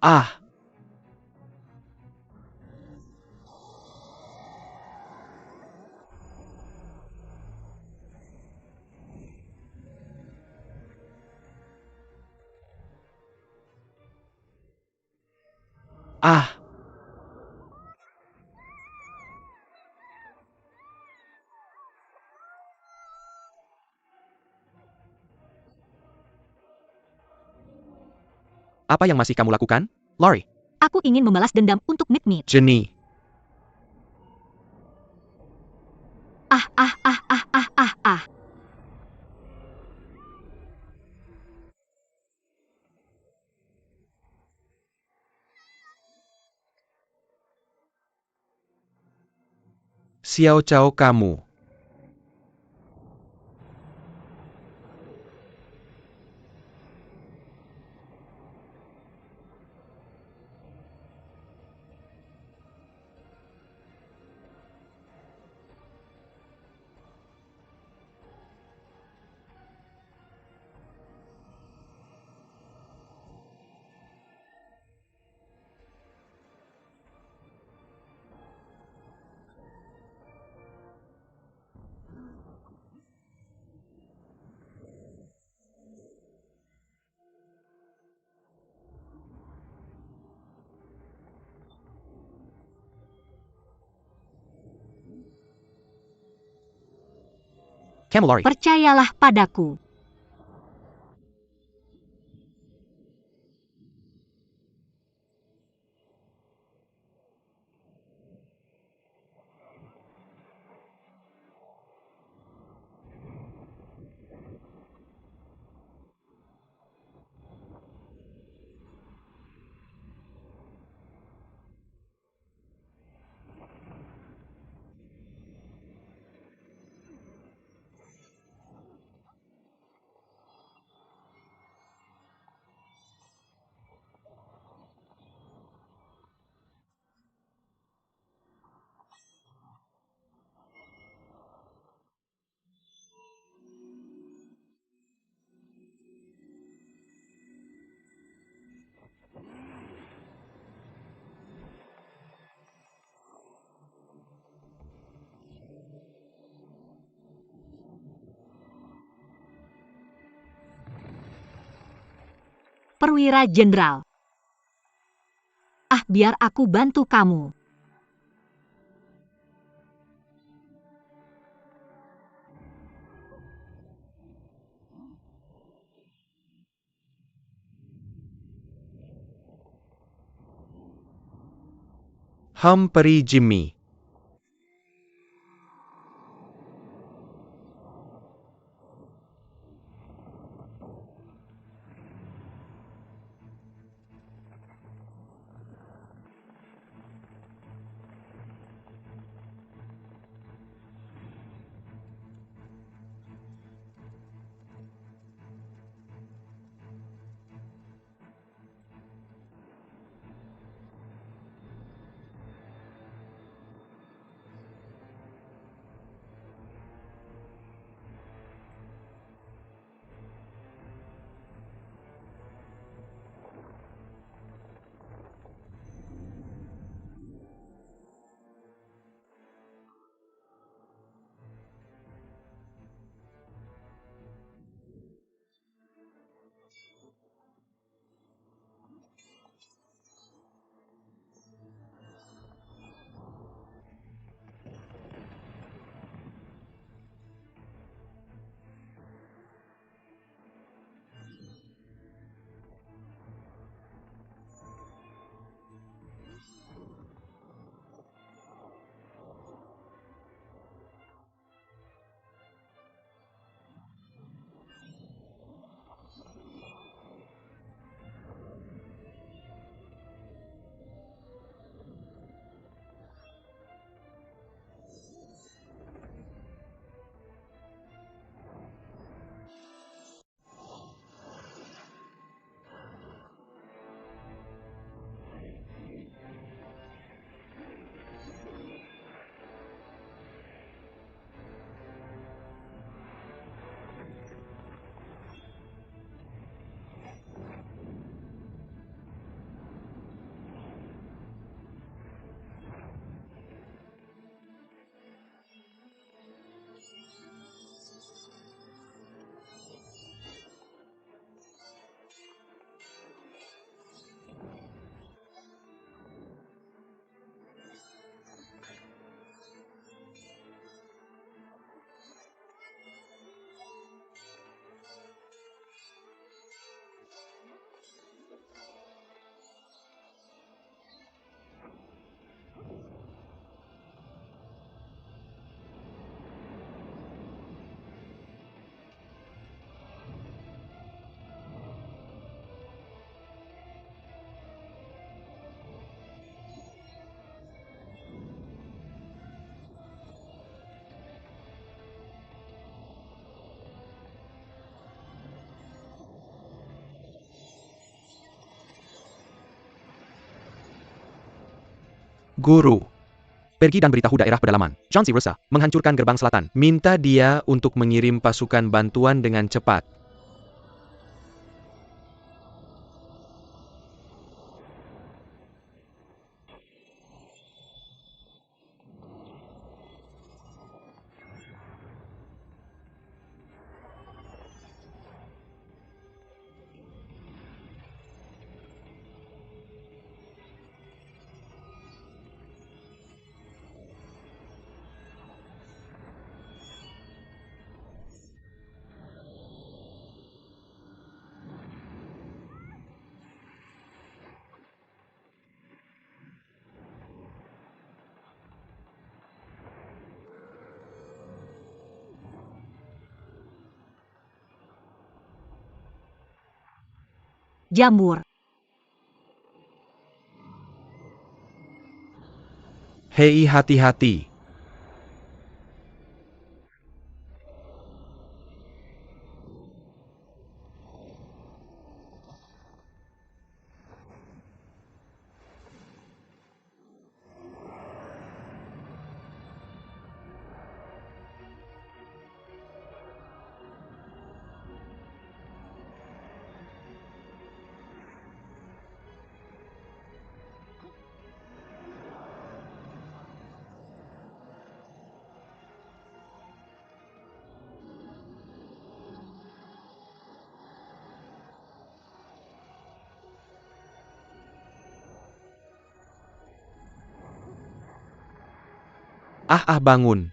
Ah, ah, Apa yang masih kamu lakukan, Lori? Aku ingin membalas dendam untuk Meat. Jenny. Ah, ah, ah, ah, ah, ah, ah. Xiao Cao kamu. Kamu Lori. Percayalah padaku. Perwira Jenderal. Ah, biar aku bantu kamu. Hamperi Jimmy. Guru, Pergi dan beritahu daerah pedalaman. John C. Rusa menghancurkan gerbang selatan. minta dia untuk mengirim pasukan bantuan dengan cepat. Jamur. Hei, hati-hati. Bangun.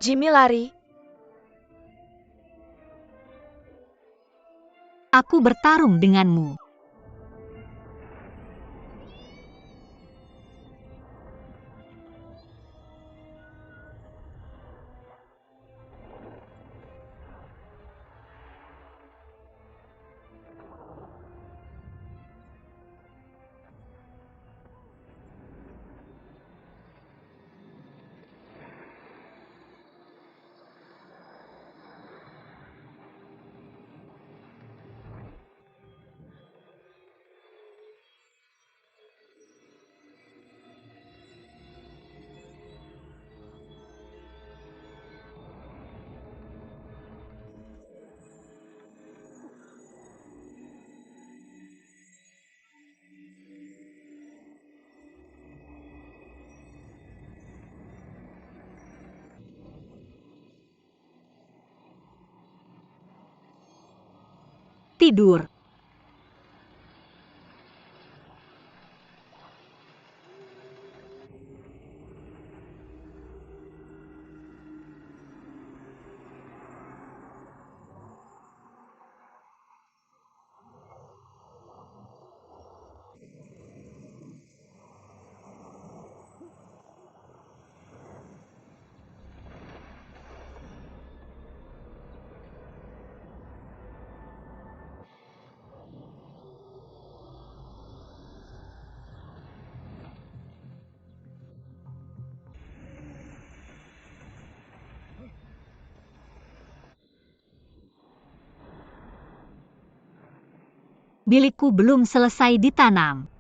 Jimmy lari. Aku bertarung denganmu. Tidur. Bilikku belum selesai ditanam.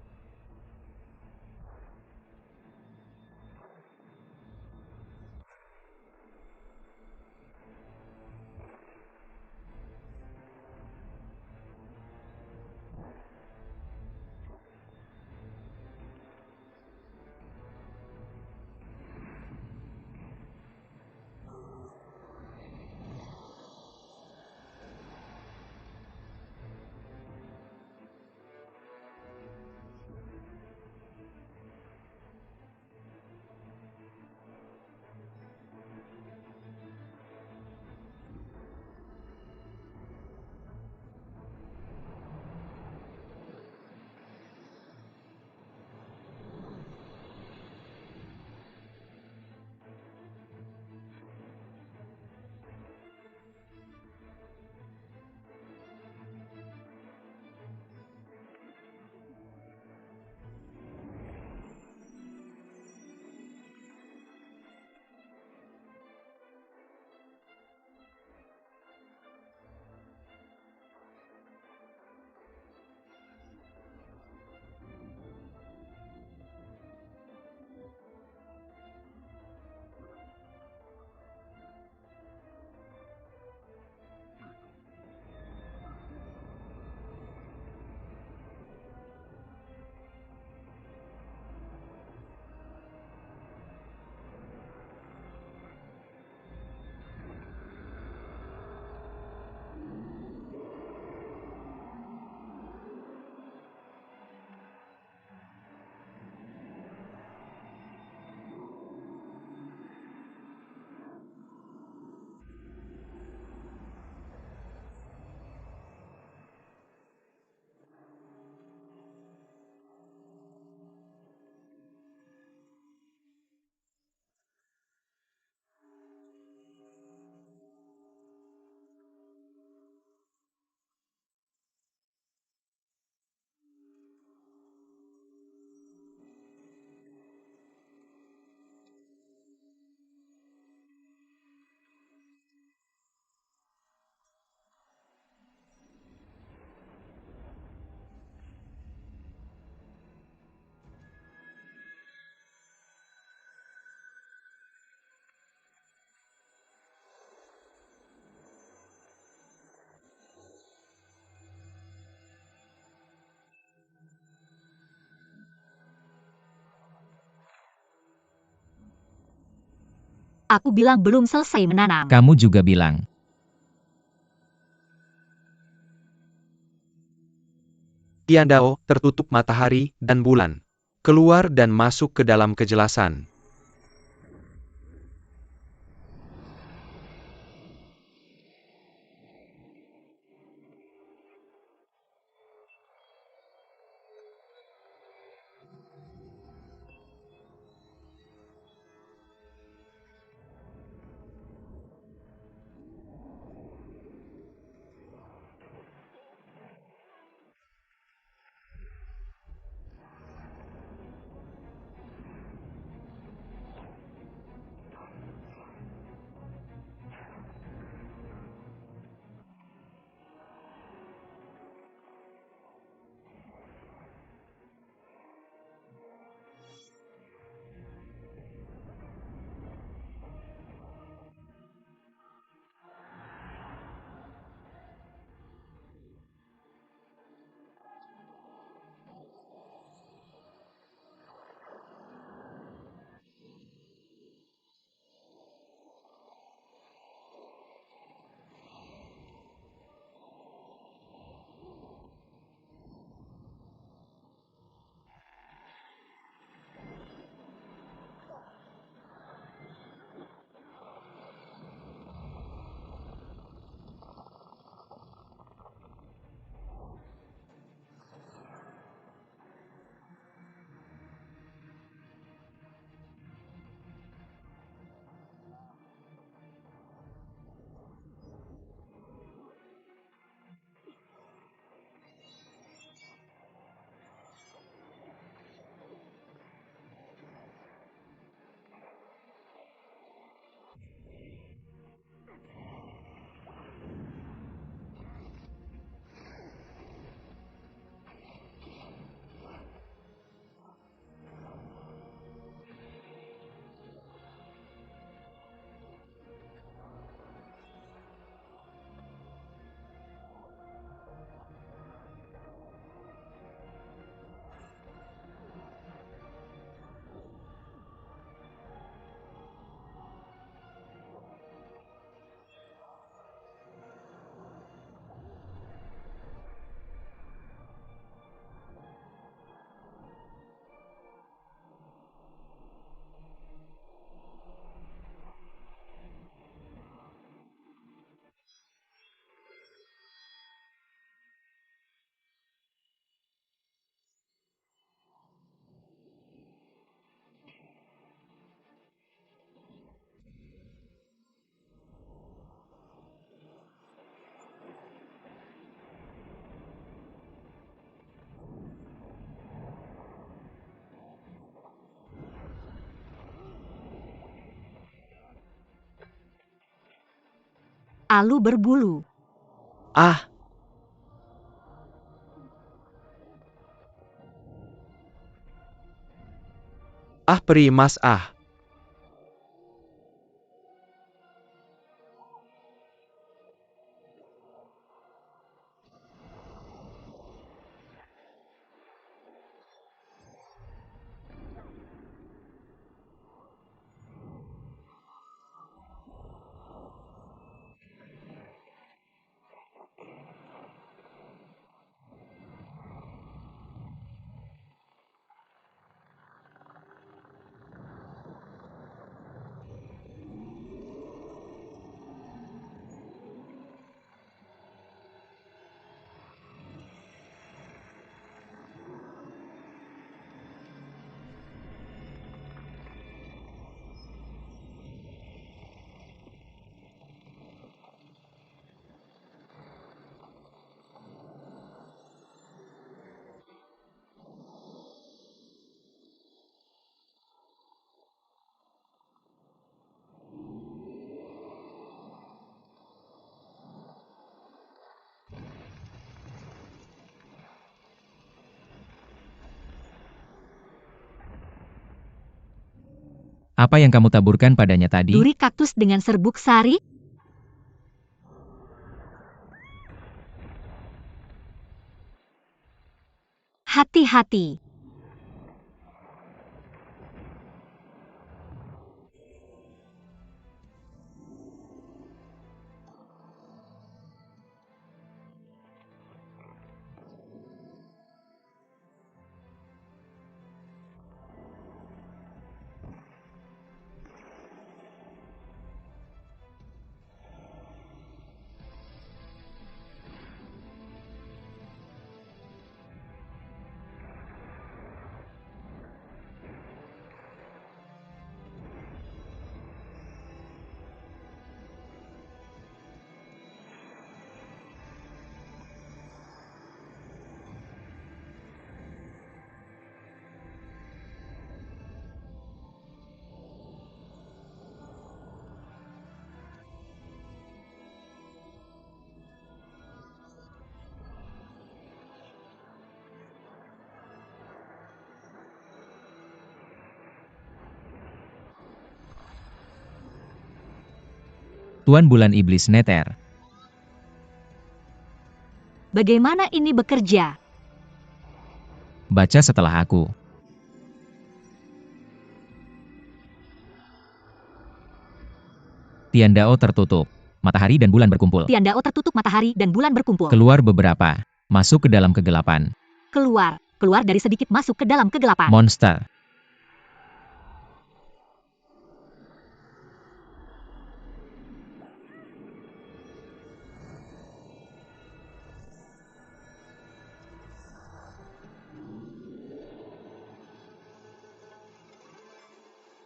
Aku bilang belum selesai menanam. Kamu juga bilang. Tiandao, tertutup matahari dan bulan. Keluar dan masuk ke dalam kejelasan. Alu berbulu. Ah, peri emas ah. Apa yang kamu taburkan padanya tadi? Duri kaktus dengan serbuk sari. Hati-hati. Tuan Bulan Iblis Neter. Bagaimana ini bekerja? Baca setelah aku. Tiandao tertutup. Matahari dan bulan berkumpul. Tiandao tertutup, matahari dan bulan berkumpul. Keluar beberapa. Masuk ke dalam kegelapan. Keluar. Keluar dari sedikit, masuk ke dalam kegelapan. Monster.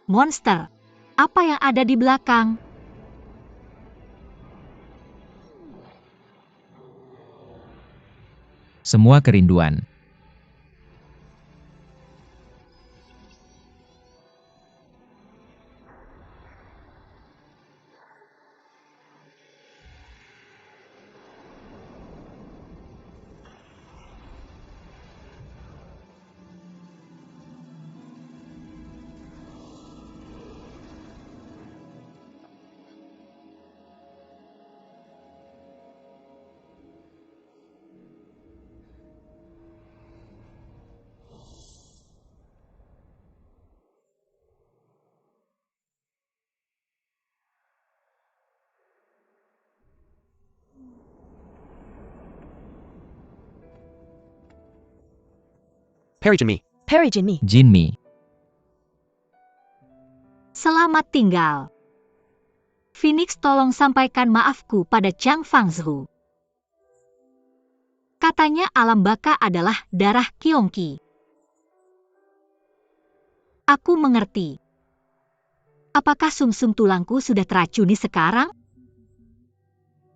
Monster. Apa yang ada di belakang? Semua kerinduan. Perry Jinmi. Perry Jinmi. Jinmi. Selamat tinggal. Phoenix, tolong sampaikan maafku pada Chang Fangzhu. Katanya alam baka adalah darah Kyongki. Aku mengerti. Apakah sumsum tulangku sudah teracuni sekarang?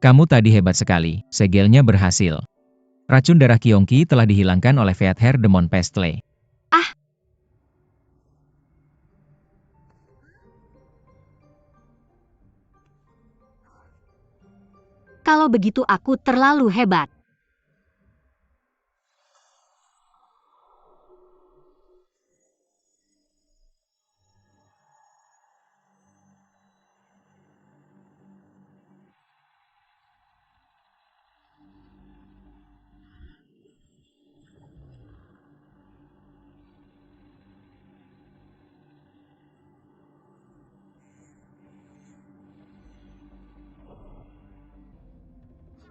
Kamu tadi hebat sekali. Segelnya berhasil. Racun darah Kyongki telah dihilangkan oleh Feather Demon Pestle. Kalau begitu aku terlalu hebat.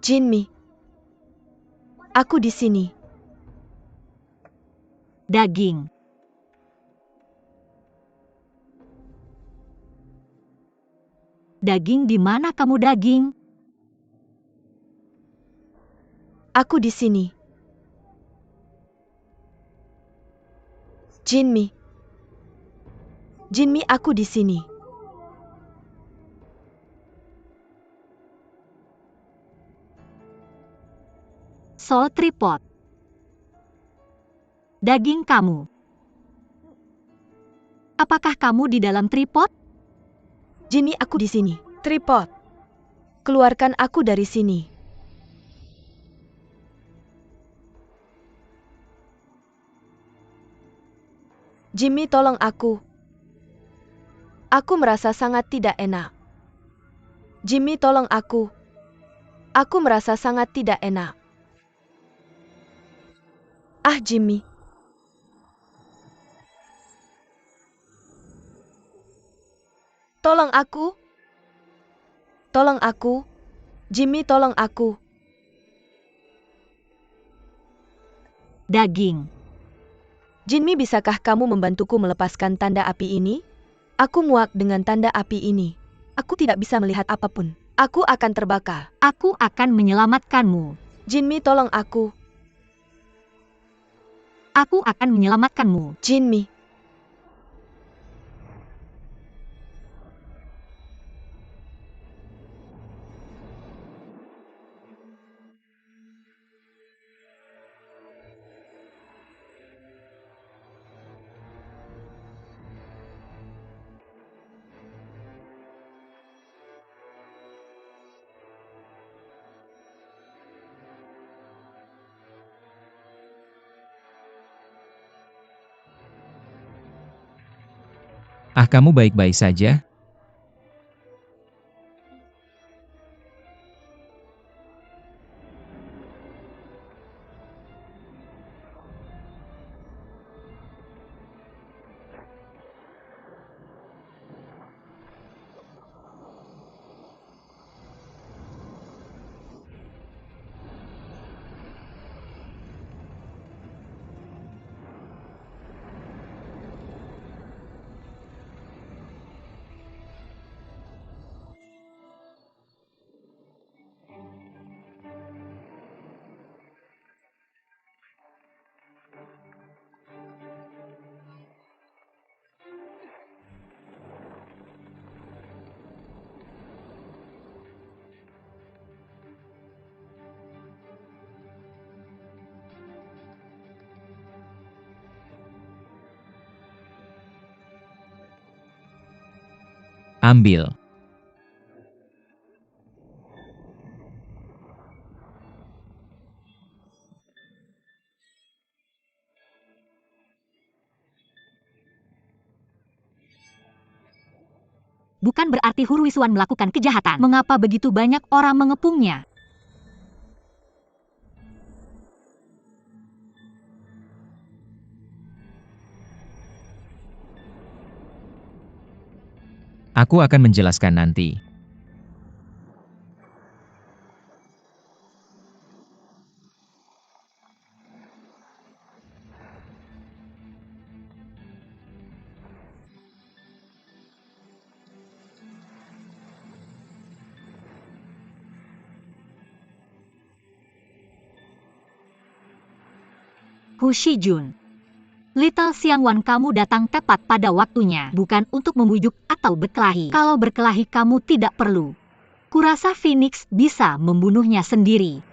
Jinmi. Aku di sini. Daging. Daging, di mana kamu, daging? Aku di sini. Jinmi. Jinmi, aku di sini. Soul tripod. Daging kamu. Apakah kamu di dalam tripod? Jinmi, aku di sini. Tripod. Keluarkan aku dari sini. Jimmy, tolong aku. Aku merasa sangat tidak enak. Jimmy, tolong aku. Aku merasa sangat tidak enak. Ah, Jimmy. Tolong aku. Tolong aku. Jimmy, tolong aku. Daging. Jimmy, bisakah kamu membantuku melepaskan tanda api ini? Aku muak dengan tanda api ini. Aku tidak bisa melihat apapun. Aku akan terbakar. Aku akan menyelamatkanmu. Jimmy, tolong aku. Aku akan menyelamatkanmu. Jimmy. Ah, kamu baik-baik saja? Ambil. Bukan berarti Hurwisuan melakukan kejahatan. Mengapa begitu banyak orang mengepungnya? Aku akan menjelaskan nanti. Hu Shijun. Little Xiangwan, kamu datang tepat pada waktunya. Bukan untuk membujuk atau berkelahi. Kalau berkelahi kamu tidak perlu. Kurasa Phoenix bisa membunuhnya sendiri.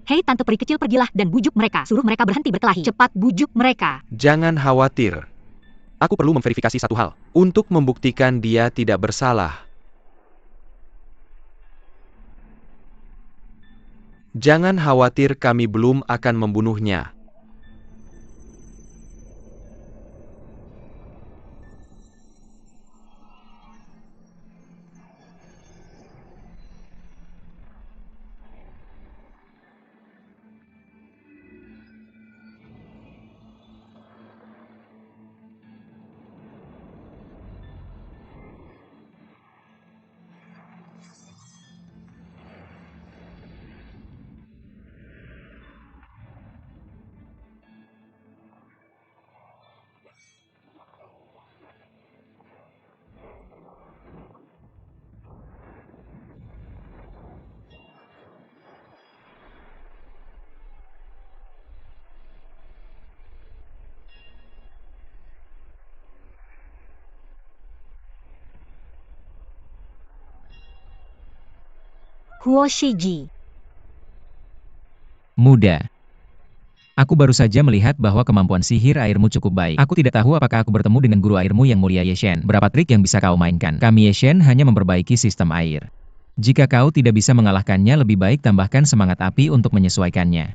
Hei tante peri kecil, pergilah dan bujuk mereka. Suruh mereka berhenti berkelahi. Cepat bujuk mereka. Jangan khawatir. Aku perlu memverifikasi satu hal. Untuk membuktikan dia tidak bersalah. Jangan khawatir, kami belum akan membunuhnya. Huo Shiji. Muda. Aku baru saja melihat bahwa kemampuan sihir airmu cukup baik. Aku tidak tahu apakah aku bertemu dengan guru airmu yang mulia Yeshen. Berapa trik yang bisa kau mainkan? Kami Yeshen hanya memperbaiki sistem air. Jika kau tidak bisa mengalahkannya, lebih baik tambahkan semangat api untuk menyesuaikannya.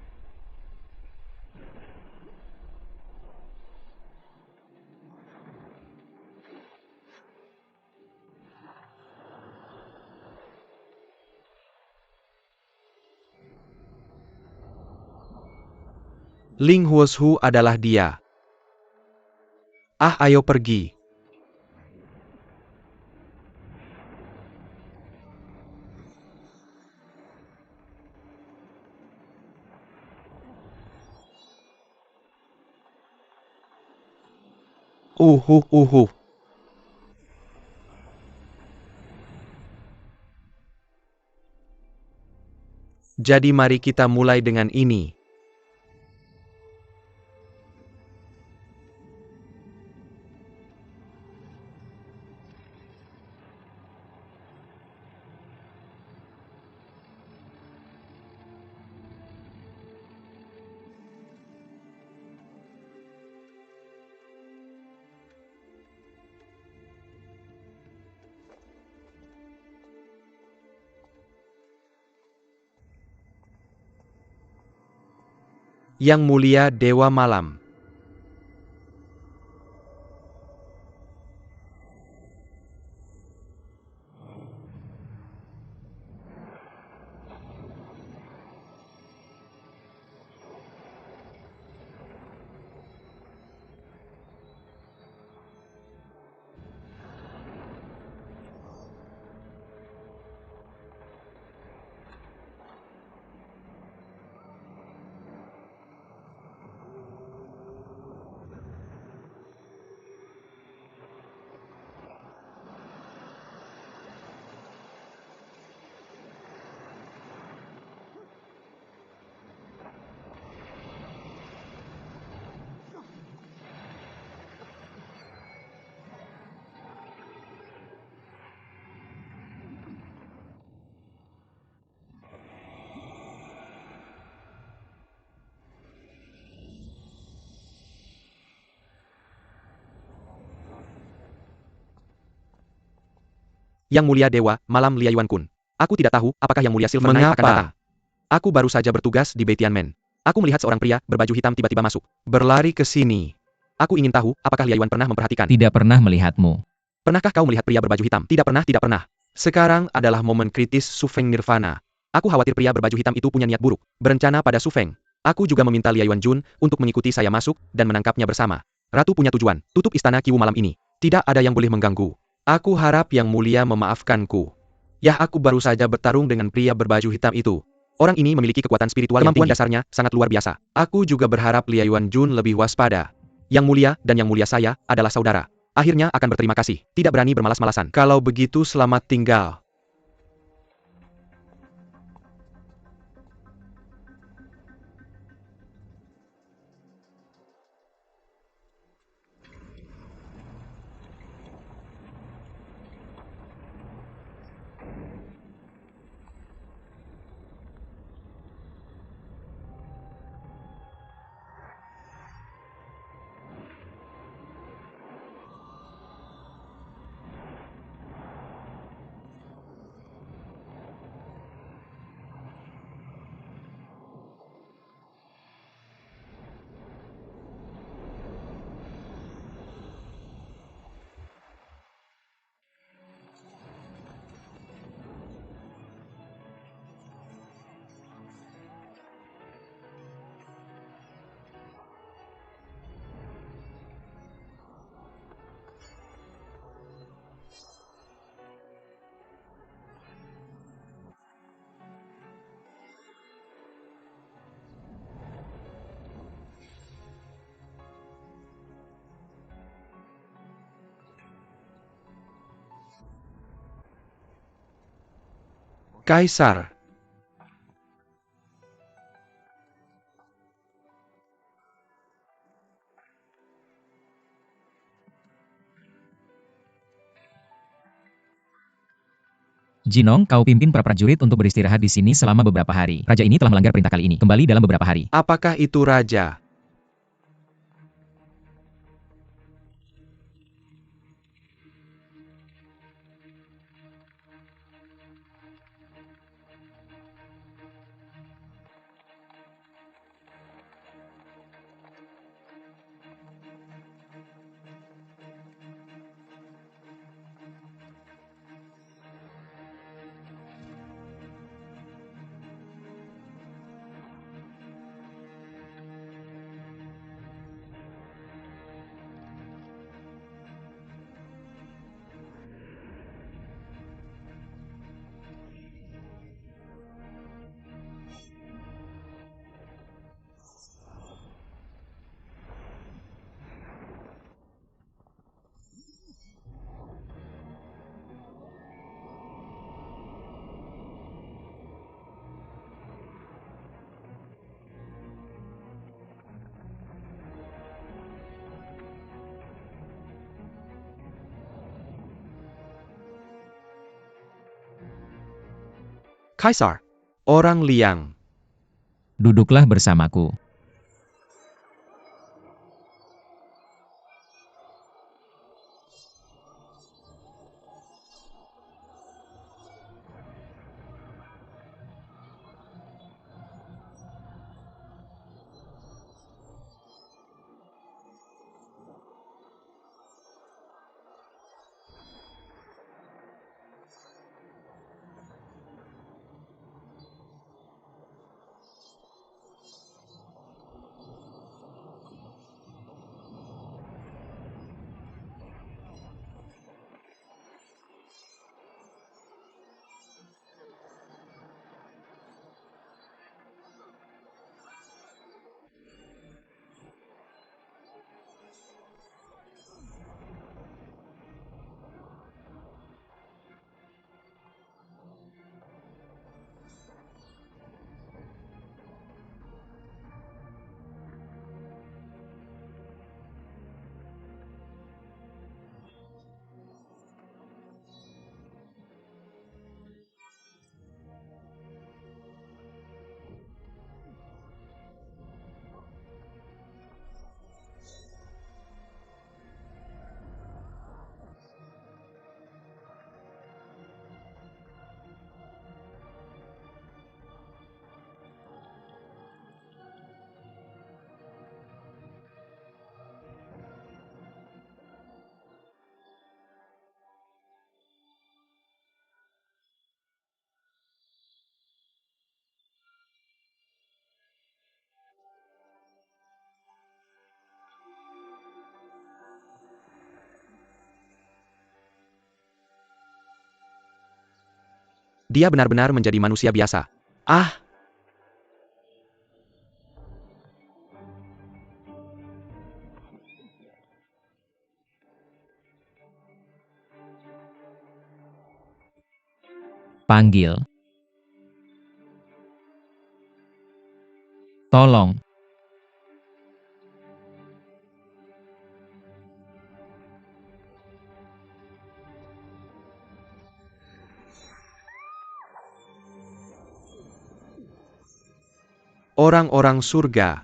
Ling Huoshu adalah dia. Ayo pergi. Uhuh. Jadi mari kita mulai dengan ini. Yang Mulia Dewa Malam. Yang Mulia Dewa, Malam Liayuan Kun. Aku tidak tahu apakah Yang Mulia Silver Knight akan datang. Mengapa? Aku baru saja bertugas di Beitianmen. Aku melihat seorang pria berbaju hitam tiba-tiba masuk. Berlari ke sini. Aku ingin tahu apakah Liayuan pernah memperhatikan. Tidak pernah melihatmu. Pernahkah kau melihat pria berbaju hitam? Tidak pernah, tidak pernah. Sekarang adalah momen kritis Su Feng Nirvana. Aku khawatir pria berbaju hitam itu punya niat buruk. Berencana pada Su Feng. Aku juga meminta Liayuan Jun untuk mengikuti saya masuk dan menangkapnya bersama. Ratu punya tujuan, tutup istana Qiwu malam ini. Tidak ada yang boleh mengganggu. Aku harap Yang Mulia memaafkanku. Yah, aku baru saja bertarung dengan pria berbaju hitam itu. Orang ini memiliki kekuatan spiritual yang Kemampuan tinggi. Dasarnya sangat luar biasa. Aku juga berharap Liayuan Jun lebih waspada. Yang Mulia dan Yang Mulia saya adalah saudara. Akhirnya akan berterima kasih. Tidak berani bermalas-malasan. Kalau begitu selamat tinggal. Kaisar. Jinong, kau pimpin para prajurit untuk beristirahat di sini selama beberapa hari. Raja ini telah melanggar perintah kali ini. Kembali dalam beberapa hari. Apakah itu raja? Kaisar, Orang Liang. Duduklah bersamaku. Dia benar-benar menjadi manusia biasa. Ah, Panggil. Tolong. Orang-orang surga.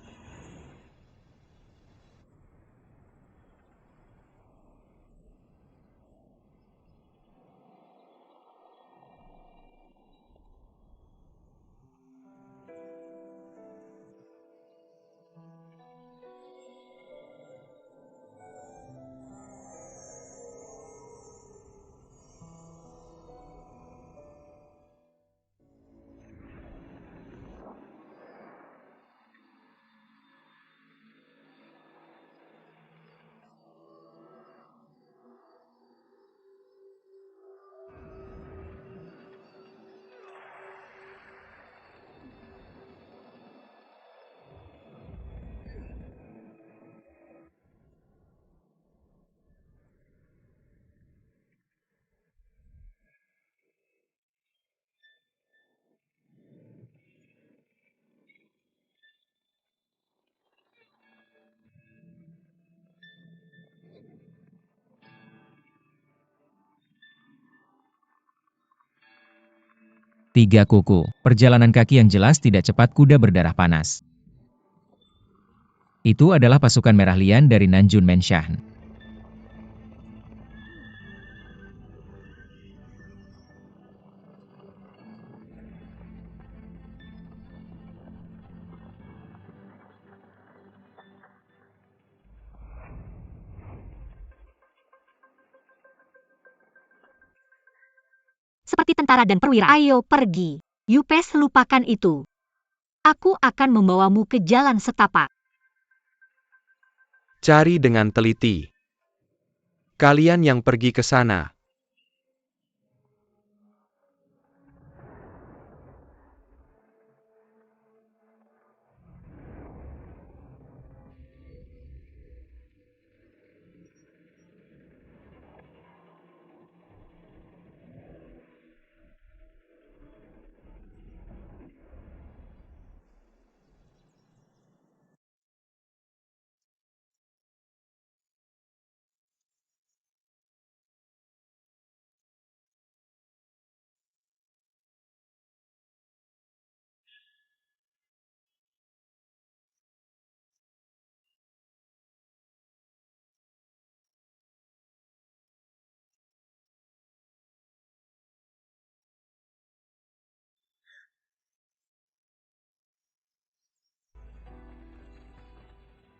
Tiga kuku. Perjalanan kaki yang jelas tidak cepat kuda berdarah panas. Itu adalah pasukan Merah Lian dari Nanjun Menshan. Seperti tentara dan perwira. Ayo pergi. Yupes, lupakan itu. Aku akan membawamu ke jalan setapak. Cari dengan teliti. Kalian yang pergi ke sana.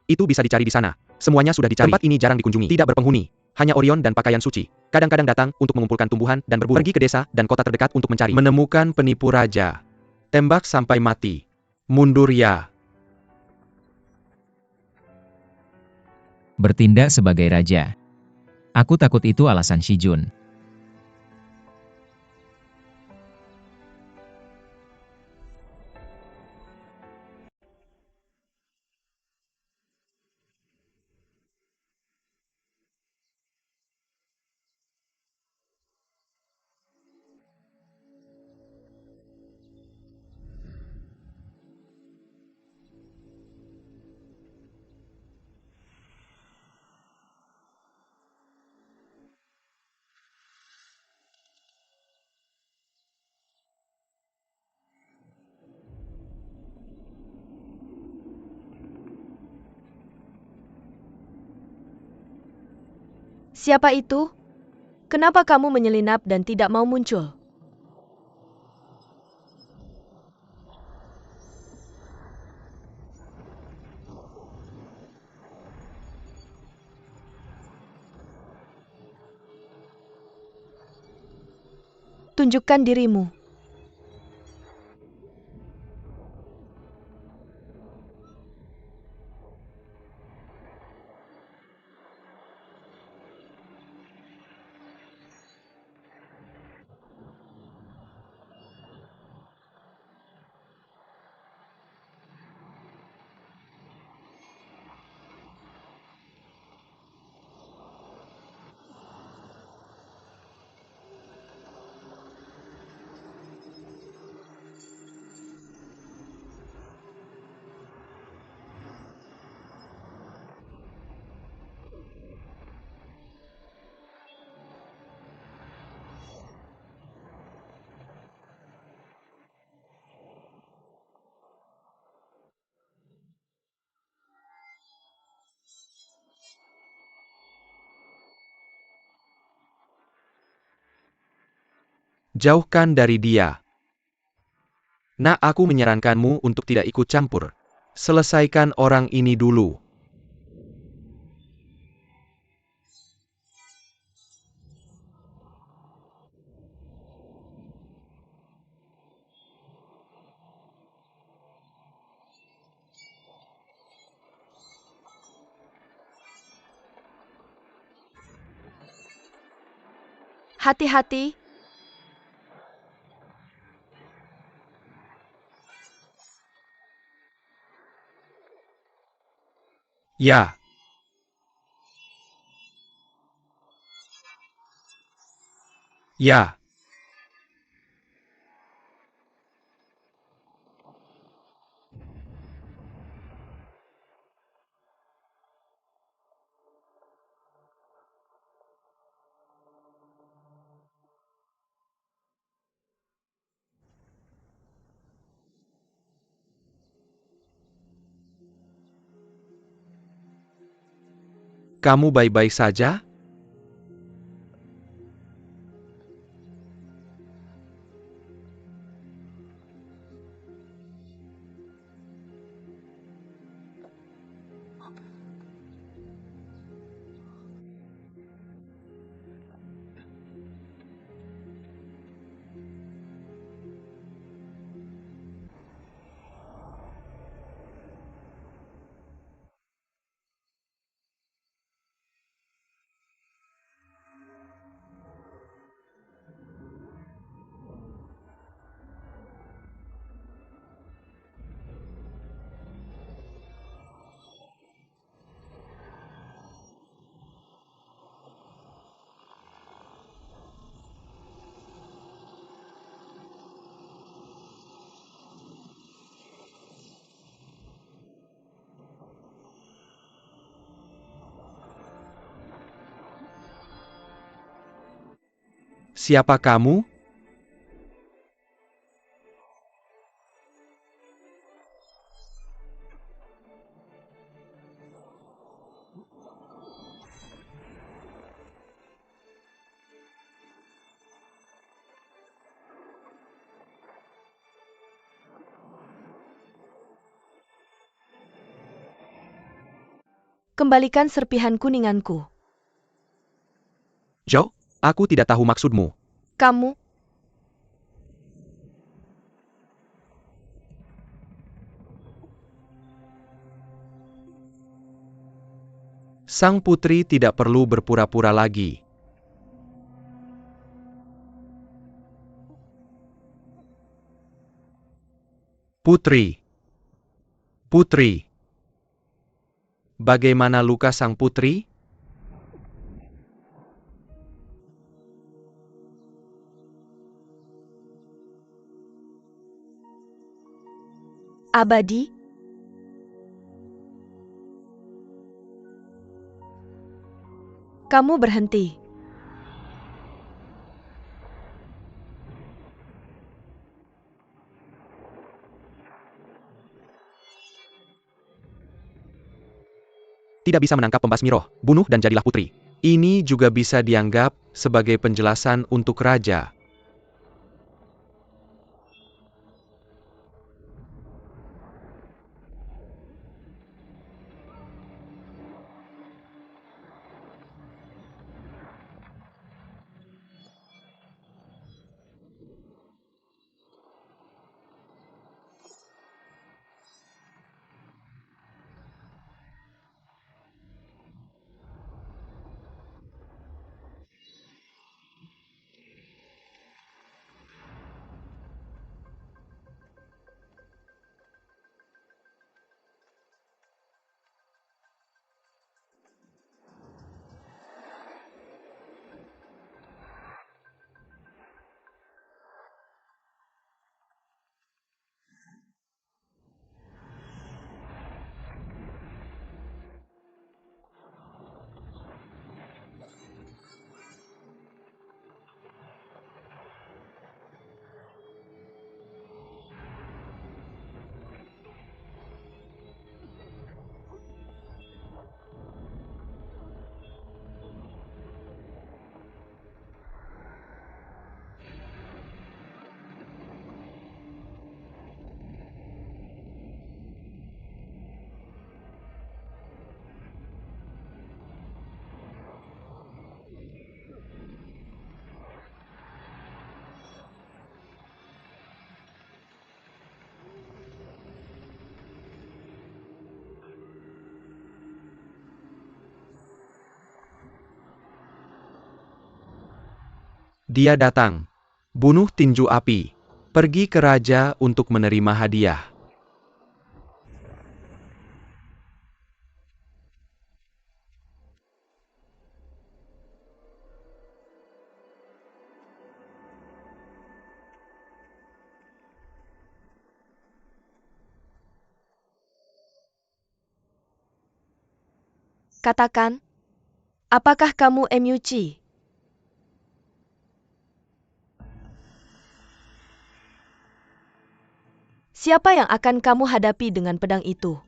itu bisa dicari di sana. Semuanya sudah dicari. Tempat ini jarang dikunjungi, tidak berpenghuni. Hanya Orion dan pakaian suci. Kadang-kadang datang untuk mengumpulkan tumbuhan dan berburu. Pergi ke desa dan kota terdekat untuk mencari. Menemukan penipu raja. Tembak sampai mati. Mundur ya. Bertindak sebagai raja. Aku takut itu alasan Shijun. Siapa itu? Kenapa kamu menyelinap dan tidak mau muncul? Tunjukkan dirimu. Jauhkan dari dia. Nak, aku menyarankanmu untuk tidak ikut campur. Selesaikan orang ini dulu. Hati-hati. Ya. Ya. Kamu baik-baik saja? Siapa kamu? Kembalikan serpihan kuninganku. Zhou, aku tidak tahu maksudmu. Kamu, Sang putri tidak perlu berpura-pura lagi. Putri. Putri. Bagaimana luka sang putri? abadi. Kamu berhenti. Tidak bisa menangkap pembasmi roh, bunuh dan jadilah putri. Ini juga bisa dianggap sebagai penjelasan untuk raja. Dia datang. Bunuh tinju api. Pergi ke raja untuk menerima hadiah. Katakan, apakah kamu Emyuchi? Siapa yang akan kamu hadapi dengan pedang itu?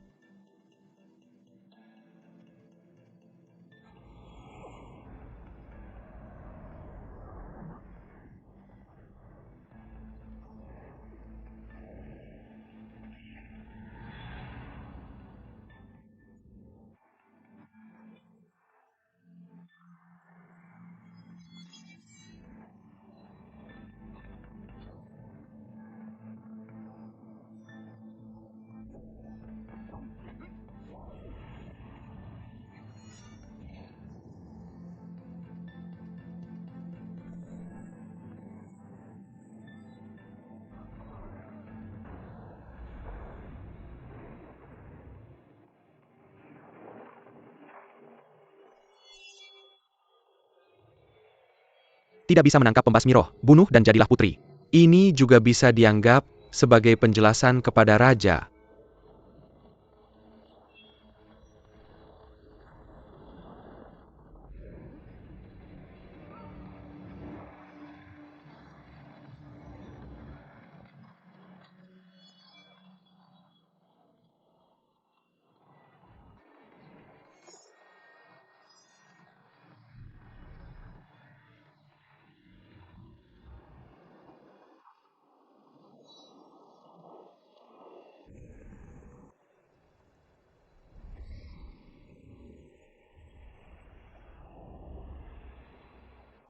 Tidak bisa menangkap pembasmi roh, bunuh dan jadilah putri. Ini juga bisa dianggap sebagai penjelasan kepada raja.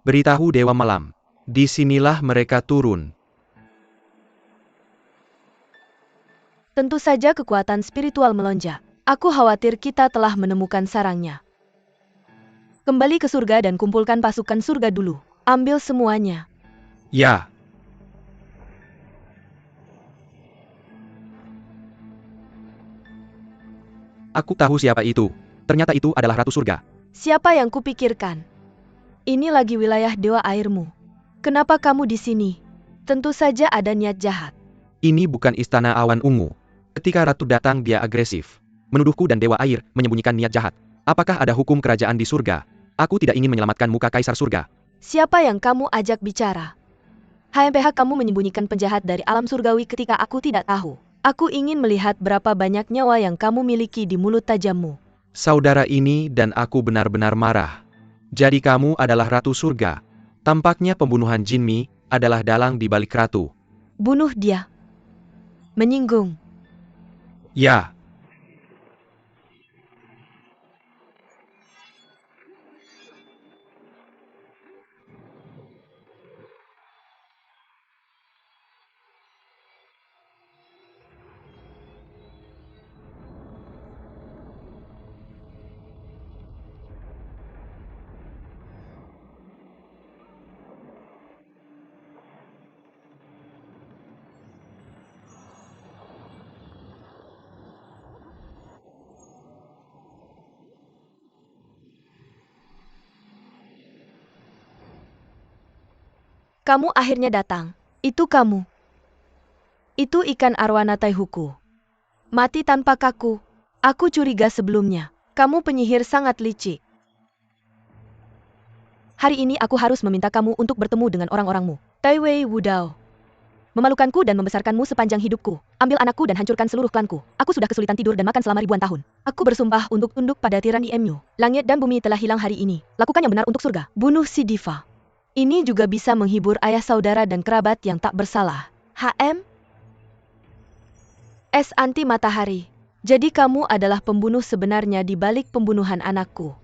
Beritahu Dewa Malam. Disinilah mereka turun. Tentu saja kekuatan spiritual melonjak. Aku khawatir kita telah menemukan sarangnya. Kembali ke surga dan kumpulkan pasukan surga dulu. Ambil semuanya. Ya. Aku tahu siapa itu. Ternyata itu adalah Ratu Surga. Siapa yang kupikirkan? Ini lagi wilayah Dewa Airmu. Kenapa kamu di sini? Tentu saja ada niat jahat. Ini bukan istana awan ungu. Ketika ratu datang dia agresif. Menuduhku dan Dewa Air menyembunyikan niat jahat. Apakah ada hukum kerajaan di surga? Aku tidak ingin menyelamatkan muka Kaisar Surga. Siapa yang kamu ajak bicara? HMPH kamu menyembunyikan penjahat dari alam surgawi ketika aku tidak tahu. Aku ingin melihat berapa banyak nyawa yang kamu miliki di mulut tajammu. Saudara ini dan aku benar-benar marah. Jadi kamu adalah Ratu Surga. Tampaknya pembunuhan Jinmi adalah dalang di balik ratu. Bunuh dia. Menyinggung. Ya. Kamu akhirnya datang. Itu kamu. Itu ikan arwana Taihuku. Mati tanpa kaku. Aku curiga sebelumnya. Kamu penyihir sangat licik. Hari ini aku harus meminta kamu untuk bertemu dengan orang-orangmu. Tai Wei Wudao. Memalukanku dan membesarkanmu sepanjang hidupku. Ambil anakku dan hancurkan seluruh klanku. Aku sudah kesulitan tidur dan makan selama ribuan tahun. Aku bersumpah untuk tunduk pada tirani Emyu. Langit dan bumi telah hilang hari ini. Lakukan yang benar untuk surga. Bunuh si diva. Ini juga bisa menghibur ayah saudara dan kerabat yang tak bersalah. HM? Es anti matahari. Jadi kamu adalah pembunuh sebenarnya di balik pembunuhan anakku.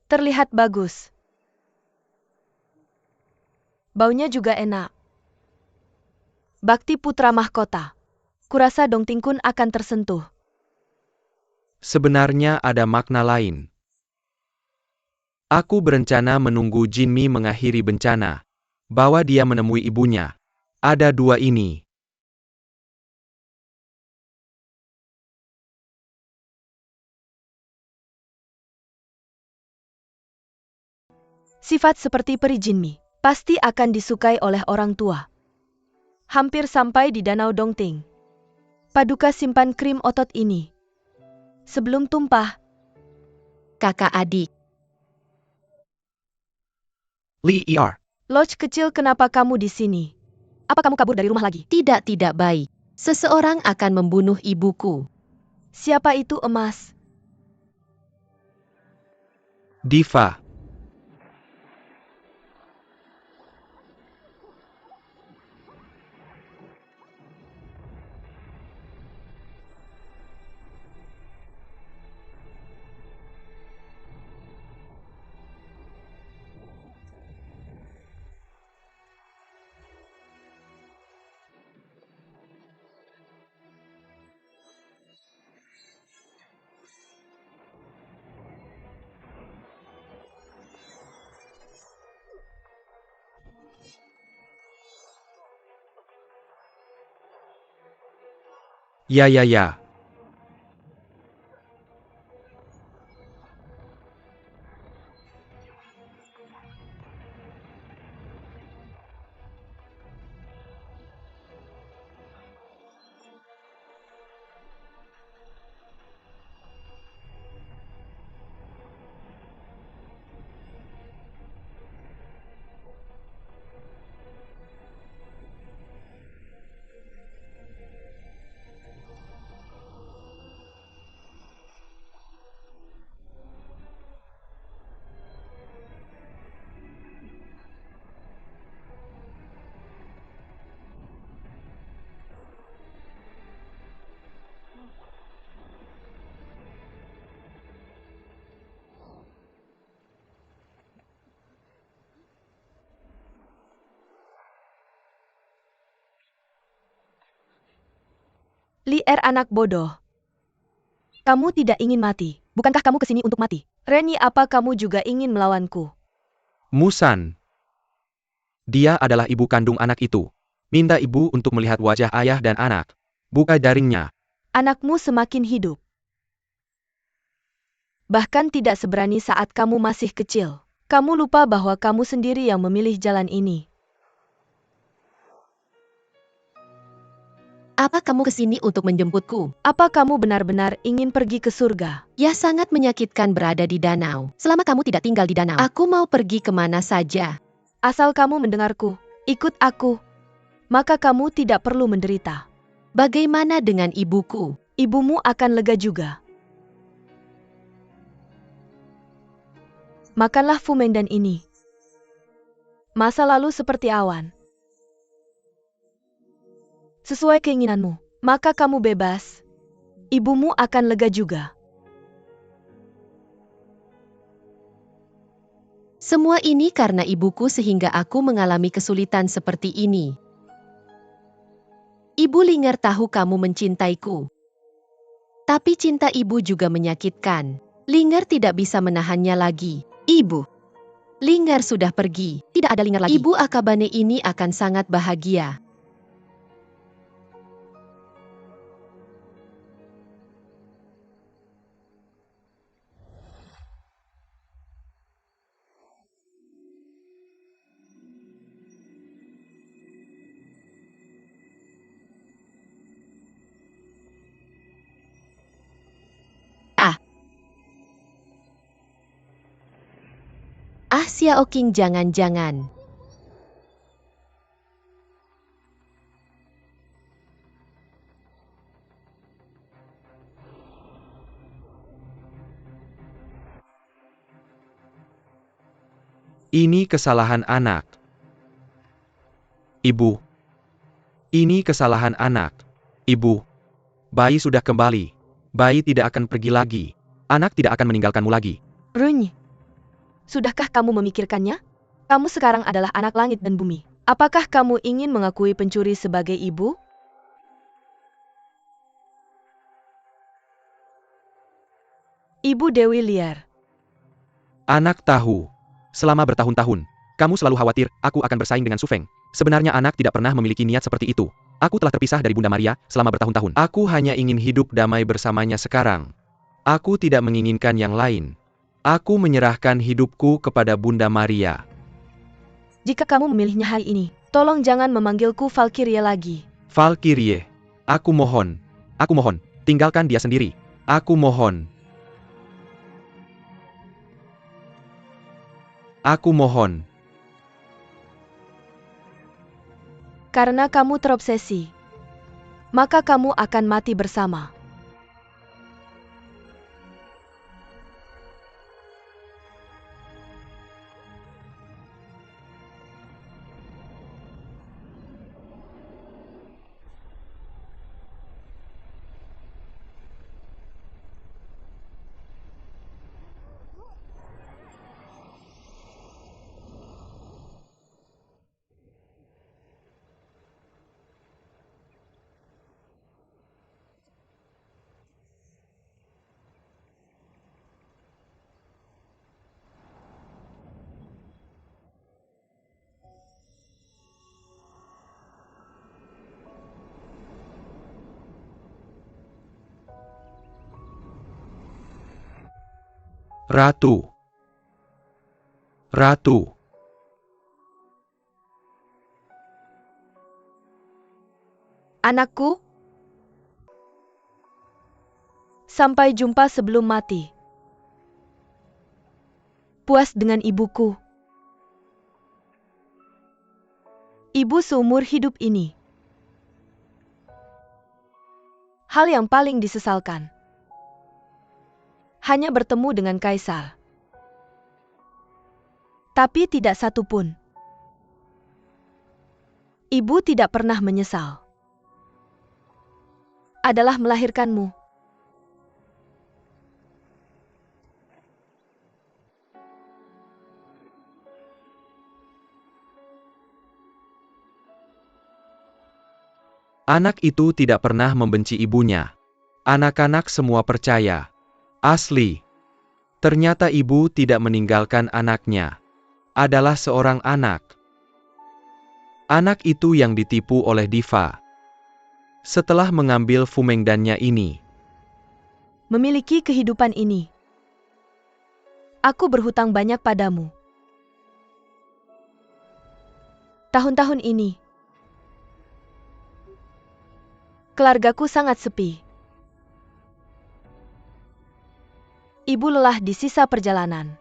Terlihat bagus. Baunya juga enak. Bakti putra mahkota. Kurasa Dong Ting Kun akan tersentuh. Sebenarnya ada makna lain. Aku berencana menunggu Jinmi mengakhiri bencana. Bawa dia menemui ibunya. Ada dua ini. Sifat seperti peri Jinmi pasti akan disukai oleh orang tua. Hampir sampai di Danau Dongting. Paduka simpan krim otot ini. Sebelum tumpah. Kakak adik. Li Er. Lodge kecil, kenapa kamu di sini? Apa kamu kabur dari rumah lagi? Tidak baik. Seseorang akan membunuh ibuku. Siapa itu, emas? Diva. Ya. Li Er, anak bodoh. Kamu tidak ingin mati. Bukankah kamu kesini untuk mati? Reni, apa kamu juga ingin melawanku? Musan. Dia adalah ibu kandung anak itu. Minta ibu untuk melihat wajah ayah dan anak. Buka jaringnya. Anakmu semakin hidup. Bahkan tidak seberani saat kamu masih kecil. Kamu lupa bahwa kamu sendiri yang memilih jalan ini. Apa kamu kesini untuk menjemputku? Apa kamu benar-benar ingin pergi ke surga? Ya, sangat menyakitkan berada di danau. Selama kamu tidak tinggal di danau, aku mau pergi kemana saja. Asal kamu mendengarku, ikut aku. Maka kamu tidak perlu menderita. Bagaimana dengan ibuku? Ibumu akan lega juga. Makanlah fumendan ini. Masa lalu seperti awan. Sesuai keinginanmu, maka kamu bebas. Ibumu akan lega juga. Semua ini karena ibuku sehingga aku mengalami kesulitan seperti ini. Ibu Linger tahu kamu mencintaiku. Tapi cinta ibu juga menyakitkan. Linger tidak bisa menahannya lagi. Ibu. Linger sudah pergi. Tidak ada Linger lagi. Ibu Akabane ini akan sangat bahagia. Xiao Qing, jangan-jangan. Ini kesalahan anak. Ibu. Ini kesalahan anak. Ibu. Bayi sudah kembali. Bayi tidak akan pergi lagi. Anak tidak akan meninggalkanmu lagi. Runyi. Sudahkah kamu memikirkannya? Kamu sekarang adalah anak langit dan bumi. Apakah kamu ingin mengakui pencuri sebagai ibu? Ibu Dewi liar. Anak tahu. Selama bertahun-tahun, kamu selalu khawatir aku akan bersaing dengan Su Feng. Sebenarnya anak tidak pernah memiliki niat seperti itu. Aku telah terpisah dari Bunda Maria selama bertahun-tahun. Aku hanya ingin hidup damai bersamanya sekarang. Aku tidak menginginkan yang lain. Aku menyerahkan hidupku kepada Bunda Maria. Jika kamu memilihnya hari ini, tolong jangan memanggilku Valkyrie lagi. Valkyrie, aku mohon, Tinggalkan dia sendiri. aku mohon. Aku mohon. Karena kamu terobsesi, maka kamu akan mati bersama. Ratu. Ratu. Anakku, sampai jumpa sebelum mati. Puas dengan ibuku. Ibu seumur hidup ini. Hal yang paling disesalkan, hanya bertemu dengan Kaisar. Tapi tidak satu pun. Ibu tidak pernah menyesal. Adalah melahirkanmu. Anak itu tidak pernah membenci ibunya. Anak-anak semua percaya. Asli. Ternyata ibu tidak meninggalkan anaknya. Adalah seorang anak. Anak itu yang ditipu oleh Diva. Setelah mengambil Fumengdannya ini. Memiliki kehidupan ini. Aku berhutang banyak padamu. Tahun-tahun ini, keluargaku sangat sepi. Ibu lelah di sisa perjalanan.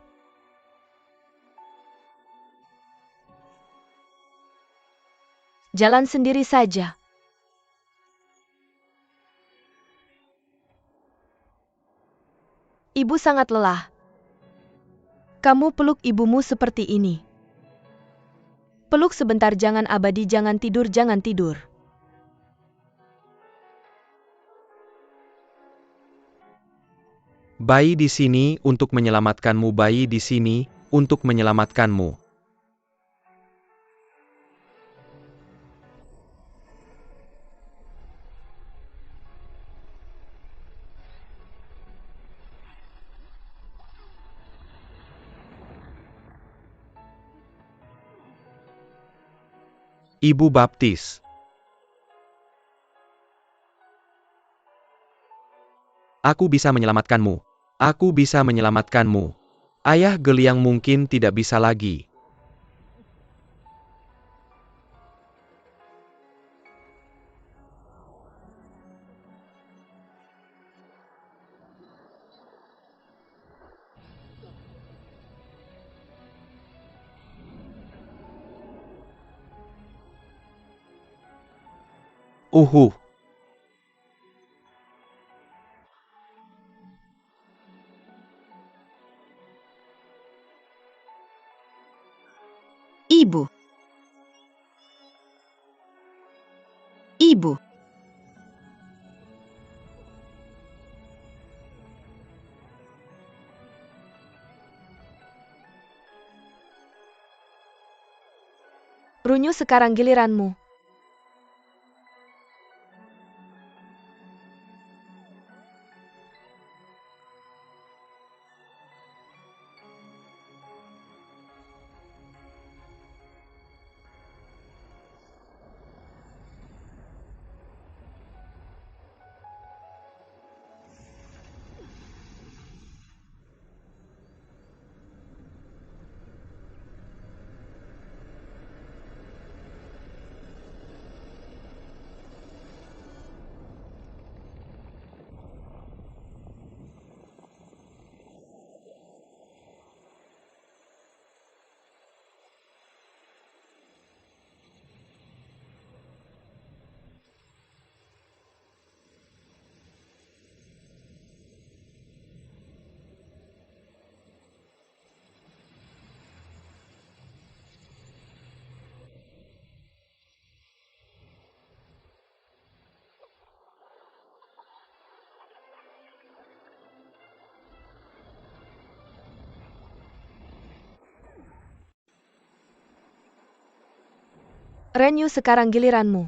Jalan sendiri saja. Ibu sangat lelah. Kamu peluk ibumu seperti ini. Peluk sebentar, jangan abadi, jangan tidur, jangan tidur. Bayi di sini untuk menyelamatkanmu, bayi di sini untuk menyelamatkanmu. Ibu baptis. Aku bisa menyelamatkanmu. Aku bisa menyelamatkanmu. Ayah Geliang mungkin tidak bisa lagi. Uhuh. Ibu. Ibu. Runyu, sekarang giliranmu. Renyu, sekarang giliranmu.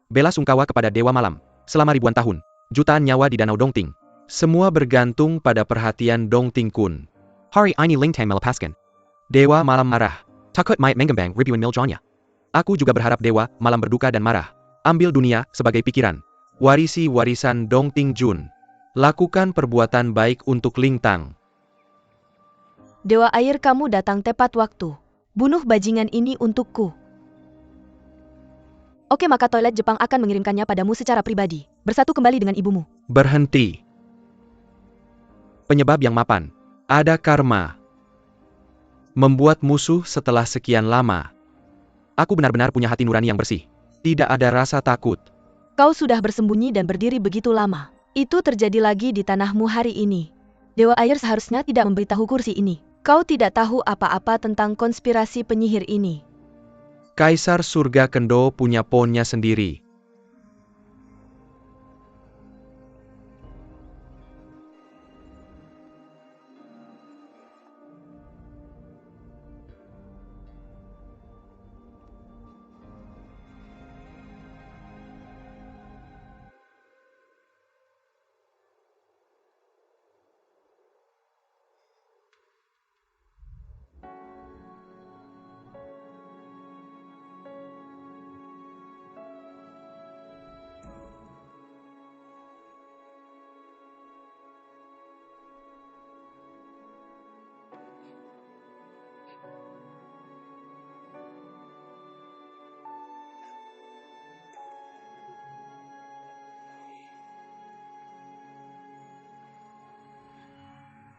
Bela sungkawa kepada Dewa Malam. Selama ribuan tahun, jutaan nyawa di Danau Dongting. Semua bergantung pada perhatian Dongting Kun. Hari ini Lingtang melepaskan. Dewa Malam marah. Takut Might menggembang ribuan mil jauhnya. Aku juga berharap Dewa Malam berduka dan marah. Ambil dunia sebagai pikiran. Warisi warisan Dongting Jun. Lakukan perbuatan baik untuk Lingtang. Dewa air, kamu datang tepat waktu. Bunuh bajingan ini untukku. Oke, maka toilet Jepang akan mengirimkannya padamu secara pribadi. Bersatu kembali dengan ibumu. Berhenti. Penyebab yang mapan. Ada karma. Membuat musuh setelah sekian lama. Aku benar-benar punya hati nurani yang bersih. Tidak ada rasa takut. Kau sudah bersembunyi dan berdiri begitu lama. Itu terjadi lagi di tanahmu hari ini. Dewa air seharusnya tidak memberitahu kursi ini. Kau tidak tahu apa-apa tentang konspirasi penyihir ini. Kaisar Surga Kendo punya ponnya sendiri.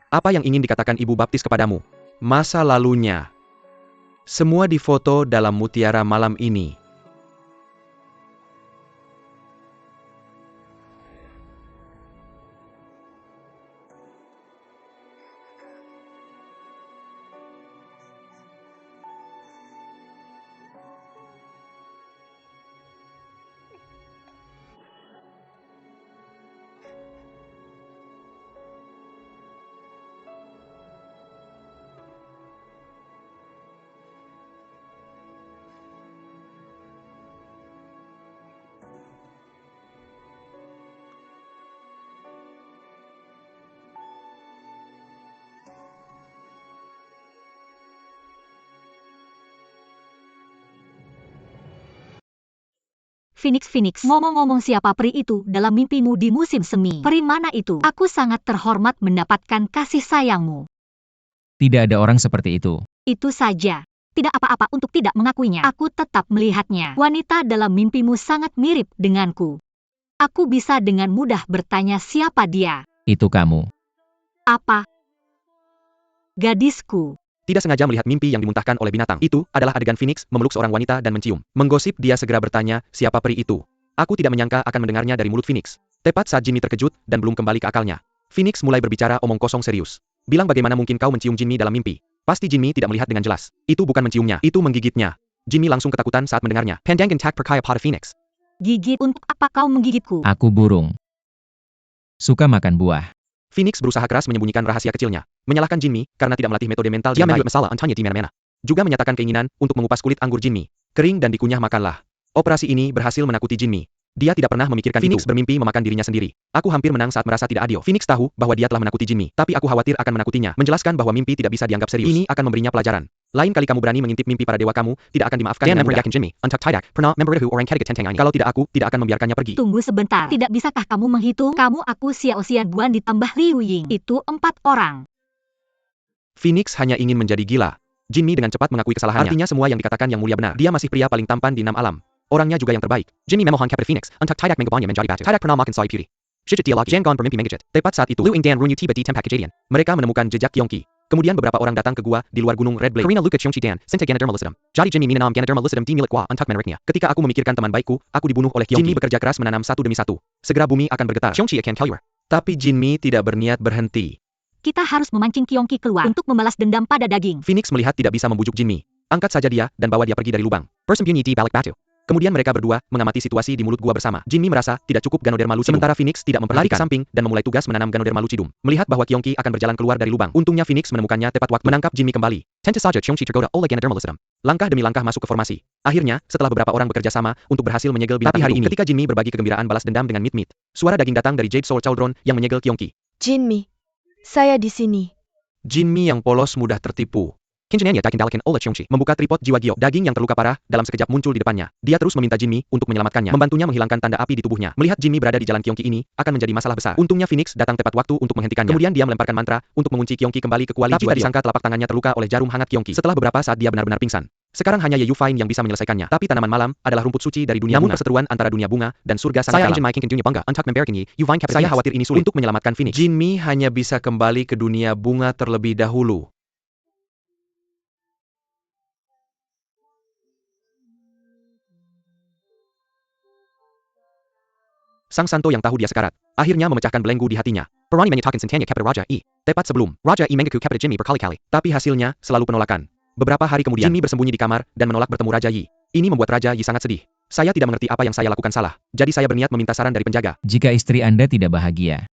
Apa yang ingin dikatakan Ibu Baptis kepadamu? Masa lalunya. Semua difoto dalam mutiara malam ini. Phoenix, ngomong-ngomong siapa peri itu dalam mimpimu di musim semi? Peri mana itu? Aku sangat terhormat mendapatkan kasih sayangmu. Tidak ada orang seperti itu. Itu saja. Tidak apa-apa untuk tidak mengakuinya. Aku tetap melihatnya. Wanita dalam mimpimu sangat mirip denganku. Aku bisa dengan mudah bertanya siapa dia. Itu kamu. Apa? Gadisku. Tidak sengaja melihat mimpi yang dimuntahkan oleh binatang. Itu adalah adegan Phoenix memeluk seorang wanita dan mencium. Menggosip, dia segera bertanya, siapa peri itu? Aku tidak menyangka akan mendengarnya dari mulut Phoenix. Tepat saat Jinmi terkejut dan belum kembali ke akalnya. Phoenix mulai berbicara omong kosong serius. Bilang bagaimana mungkin kau mencium Jinmi dalam mimpi? Pasti Jinmi tidak melihat dengan jelas. Itu bukan menciumnya, itu menggigitnya. Jinmi langsung ketakutan saat mendengarnya. Pandangan tak perkaya pada Phoenix. Gigit, untuk apa kau menggigitku? Aku burung. Suka makan buah. Phoenix berusaha keras menyembunyikan rahasia kecilnya. Menyalahkan Jinmi karena tidak melatih metode mental yang baik. Masalah antanya di mana-mana. Juga menyatakan keinginan untuk mengupas kulit anggur Jinmi. Kering dan dikunyah makanlah. Operasi ini berhasil menakuti Jinmi. Dia tidak pernah memikirkan Phoenix bermimpi memakan dirinya sendiri. Aku hampir menang saat merasa tidak adil. Phoenix tahu bahwa dia telah menakuti Jinmi, tapi aku khawatir akan menakutinya. Menjelaskan bahwa mimpi tidak bisa dianggap serius. Ini akan memberinya pelajaran. Lain kali kamu berani mengintip mimpi para dewa kamu, tidak akan dimaafkan dengan mudah. Jinmi, untuk tidak pernah memberitahu orang ketiga tentang ini. Kalau tidak aku, tidak akan membiarkannya pergi. Tunggu sebentar. Tidak bisakah kamu menghitung? Kamu, aku, Xiao Xianguan ditambah Liu Ying. Itu 4 orang. Phoenix hanya ingin menjadi gila. Jinmi dengan cepat mengakui kesalahannya. Artinya semua yang dikatakan yang mulia benar. Dia masih pria paling tampan di 6 alam. Orangnya juga yang terbaik. Jinmi memohon kepada Phoenix untuk tidak menggabungnya menjadi batu. Tidak pernah makan soy putih. Shijit dialog Jangon bermimpi menggigit. Tepat saat itu, Liu Ying dan Runyu tiba di tempat kejadian. Mereka menemukan jejak Yongqi. Kemudian beberapa orang datang ke gua di luar gunung Red Blade. Karina Luka Yongqi dan Senta Ganoderma Lucidum. Jadi Jinmi minanam Ganoderma Lucidum di milik gua untuk menariknya. Ketika aku memikirkan teman baikku, aku dibunuh oleh Yongqi. Jinmi bekerja keras menanam satu demi satu. Segera bumi akan bergetar. Yongqi akan keluar. Tapi Jinmi tidak berniat berhenti. Kita harus memancing Yongqi keluar untuk membalas dendam pada daging. Phoenix melihat tidak bisa membujuk Jinmi. Angkat saja dia dan bawa dia pergi dari lubang. Bersembunyi di balik batu. Kemudian mereka berdua mengamati situasi di mulut gua bersama. Jinmi merasa tidak cukup Ganoderma lucidum. Sementara Phoenix tidak memperhatikan ke samping dan memulai tugas menanam Ganoderma lucidum. Melihat bahwa Yongqi akan berjalan keluar dari lubang. Untungnya Phoenix menemukannya tepat waktu menangkap Jinmi kembali. Tentu saja Yongqi tergoda oleh Ganoderma lucidum. Langkah demi langkah masuk ke formasi. Akhirnya, setelah beberapa orang bekerja sama untuk berhasil menyegel binatang. Tapi hari ini, ketika Jinmi berbagi kegembiraan balas dendam dengan Meat, suara daging datang dari Jade Soul Cauldron yang menyegel Yongqi. Jinmi, saya di sini. Jinmi yang polos mudah tertipu. Kinjennya dikendalikan oleh Yongqi. Membuka tripod jiwa Gyo. Daging yang terluka parah dalam sekejap muncul di depannya. Dia terus meminta Jinmi untuk menyelamatkannya, membantunya menghilangkan tanda api di tubuhnya. Melihat Jinmi berada di jalan Yongqi ini akan menjadi masalah besar. Untungnya Phoenix datang tepat waktu untuk menghentikannya. Kemudian dia melemparkan mantra untuk mengunci Yongqi kembali ke kuali jiwa. Tapi disangka telapak tangannya terluka oleh jarum hangat Yongqi. Setelah beberapa saat dia benar-benar pingsan. Sekarang hanya Ye Yufine yang bisa menyelesaikannya. Tapi tanaman malam adalah rumput suci dari dunia bunga. Namun perseteruan antara dunia bunga dan surga sangat dalam. Saya khawatir ini sulit untuk menyelamatkan Phoenix. Jinmi hanya bisa kembali ke dunia bunga terlebih dahulu. Sang Santo yang tahu dia sekarat, akhirnya memecahkan belenggu di hatinya. Perani menyatakan sentanya kepada Raja I. Tepat sebelum, Raja I mengaku kepada Jinmi berkali-kali. Tapi hasilnya, selalu penolakan. Beberapa hari kemudian, Jinmi bersembunyi di kamar, dan menolak bertemu Raja Yi. Ini membuat Raja Yi sangat sedih. Saya tidak mengerti apa yang saya lakukan salah. Jadi saya berniat meminta saran dari penjaga. Jika istri Anda tidak bahagia,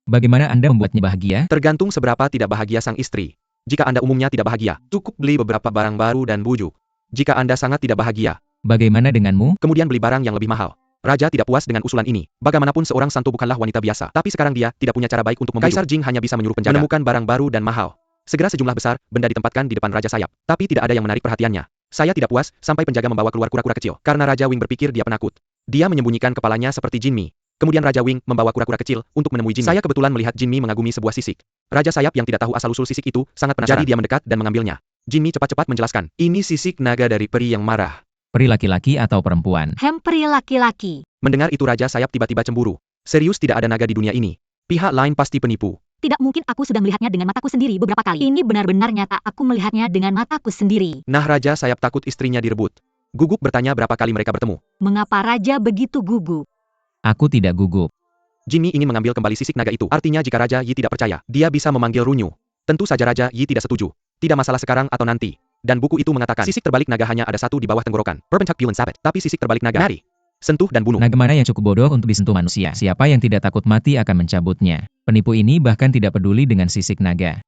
bagaimana Anda membuatnya bahagia? Tergantung seberapa tidak bahagia sang istri. Jika Anda umumnya tidak bahagia, cukup beli beberapa barang baru dan bujuk. Jika Anda sangat tidak bahagia, Bagaimana denganmu? kemudian beli barang yang lebih mahal. Raja tidak puas dengan usulan ini. Bagaimanapun seorang santo bukanlah wanita biasa. Tapi sekarang dia tidak punya cara baik untuk membujuk. Kaisar Jing hanya bisa menyuruh penjaga menemukan barang baru dan mahal. Segera sejumlah besar benda ditempatkan di depan Raja Sayap. Tapi tidak ada yang menarik perhatiannya. Saya tidak puas sampai penjaga membawa keluar kura-kura kecil. Karena Raja Wing berpikir dia penakut. Dia menyembunyikan kepalanya seperti Jinmi. Kemudian Raja Wing membawa kura-kura kecil untuk menemui Jinmi. Saya kebetulan melihat Jinmi mengagumi sebuah sisik. Raja Sayap yang tidak tahu asal-usul sisik itu sangat penasaran. Jadi dia mendekat dan mengambilnya. Jinmi cepat-cepat menjelaskan. Ini sisik naga dari peri yang marah. Peri laki-laki atau perempuan? Peri laki-laki. Mendengar itu Raja Sayap tiba-tiba cemburu. Serius tidak ada naga di dunia ini. Pihak lain pasti penipu. Tidak mungkin, aku sudah melihatnya dengan mataku sendiri beberapa kali. Ini benar-benar nyata, aku melihatnya dengan mataku sendiri. Nah, Raja Sayap takut istrinya direbut. Gugup bertanya berapa kali mereka bertemu. Mengapa Raja begitu gugup? Aku tidak gugup. Jinmi ingin mengambil kembali sisik naga itu. Artinya jika Raja Yi tidak percaya, dia bisa memanggil Runyu. Tentu saja Raja Yi tidak setuju. Tidak masalah sekarang atau nanti. Dan buku itu mengatakan, sisik terbalik naga hanya ada satu di bawah tenggorokan. Berbentuk bulan sabit. Tapi sisik terbalik naga, mari. Sentuh dan bunuh. Naga mana yang cukup bodoh untuk disentuh manusia? Siapa yang tidak takut mati akan mencabutnya. Penipu ini bahkan tidak peduli dengan sisik naga.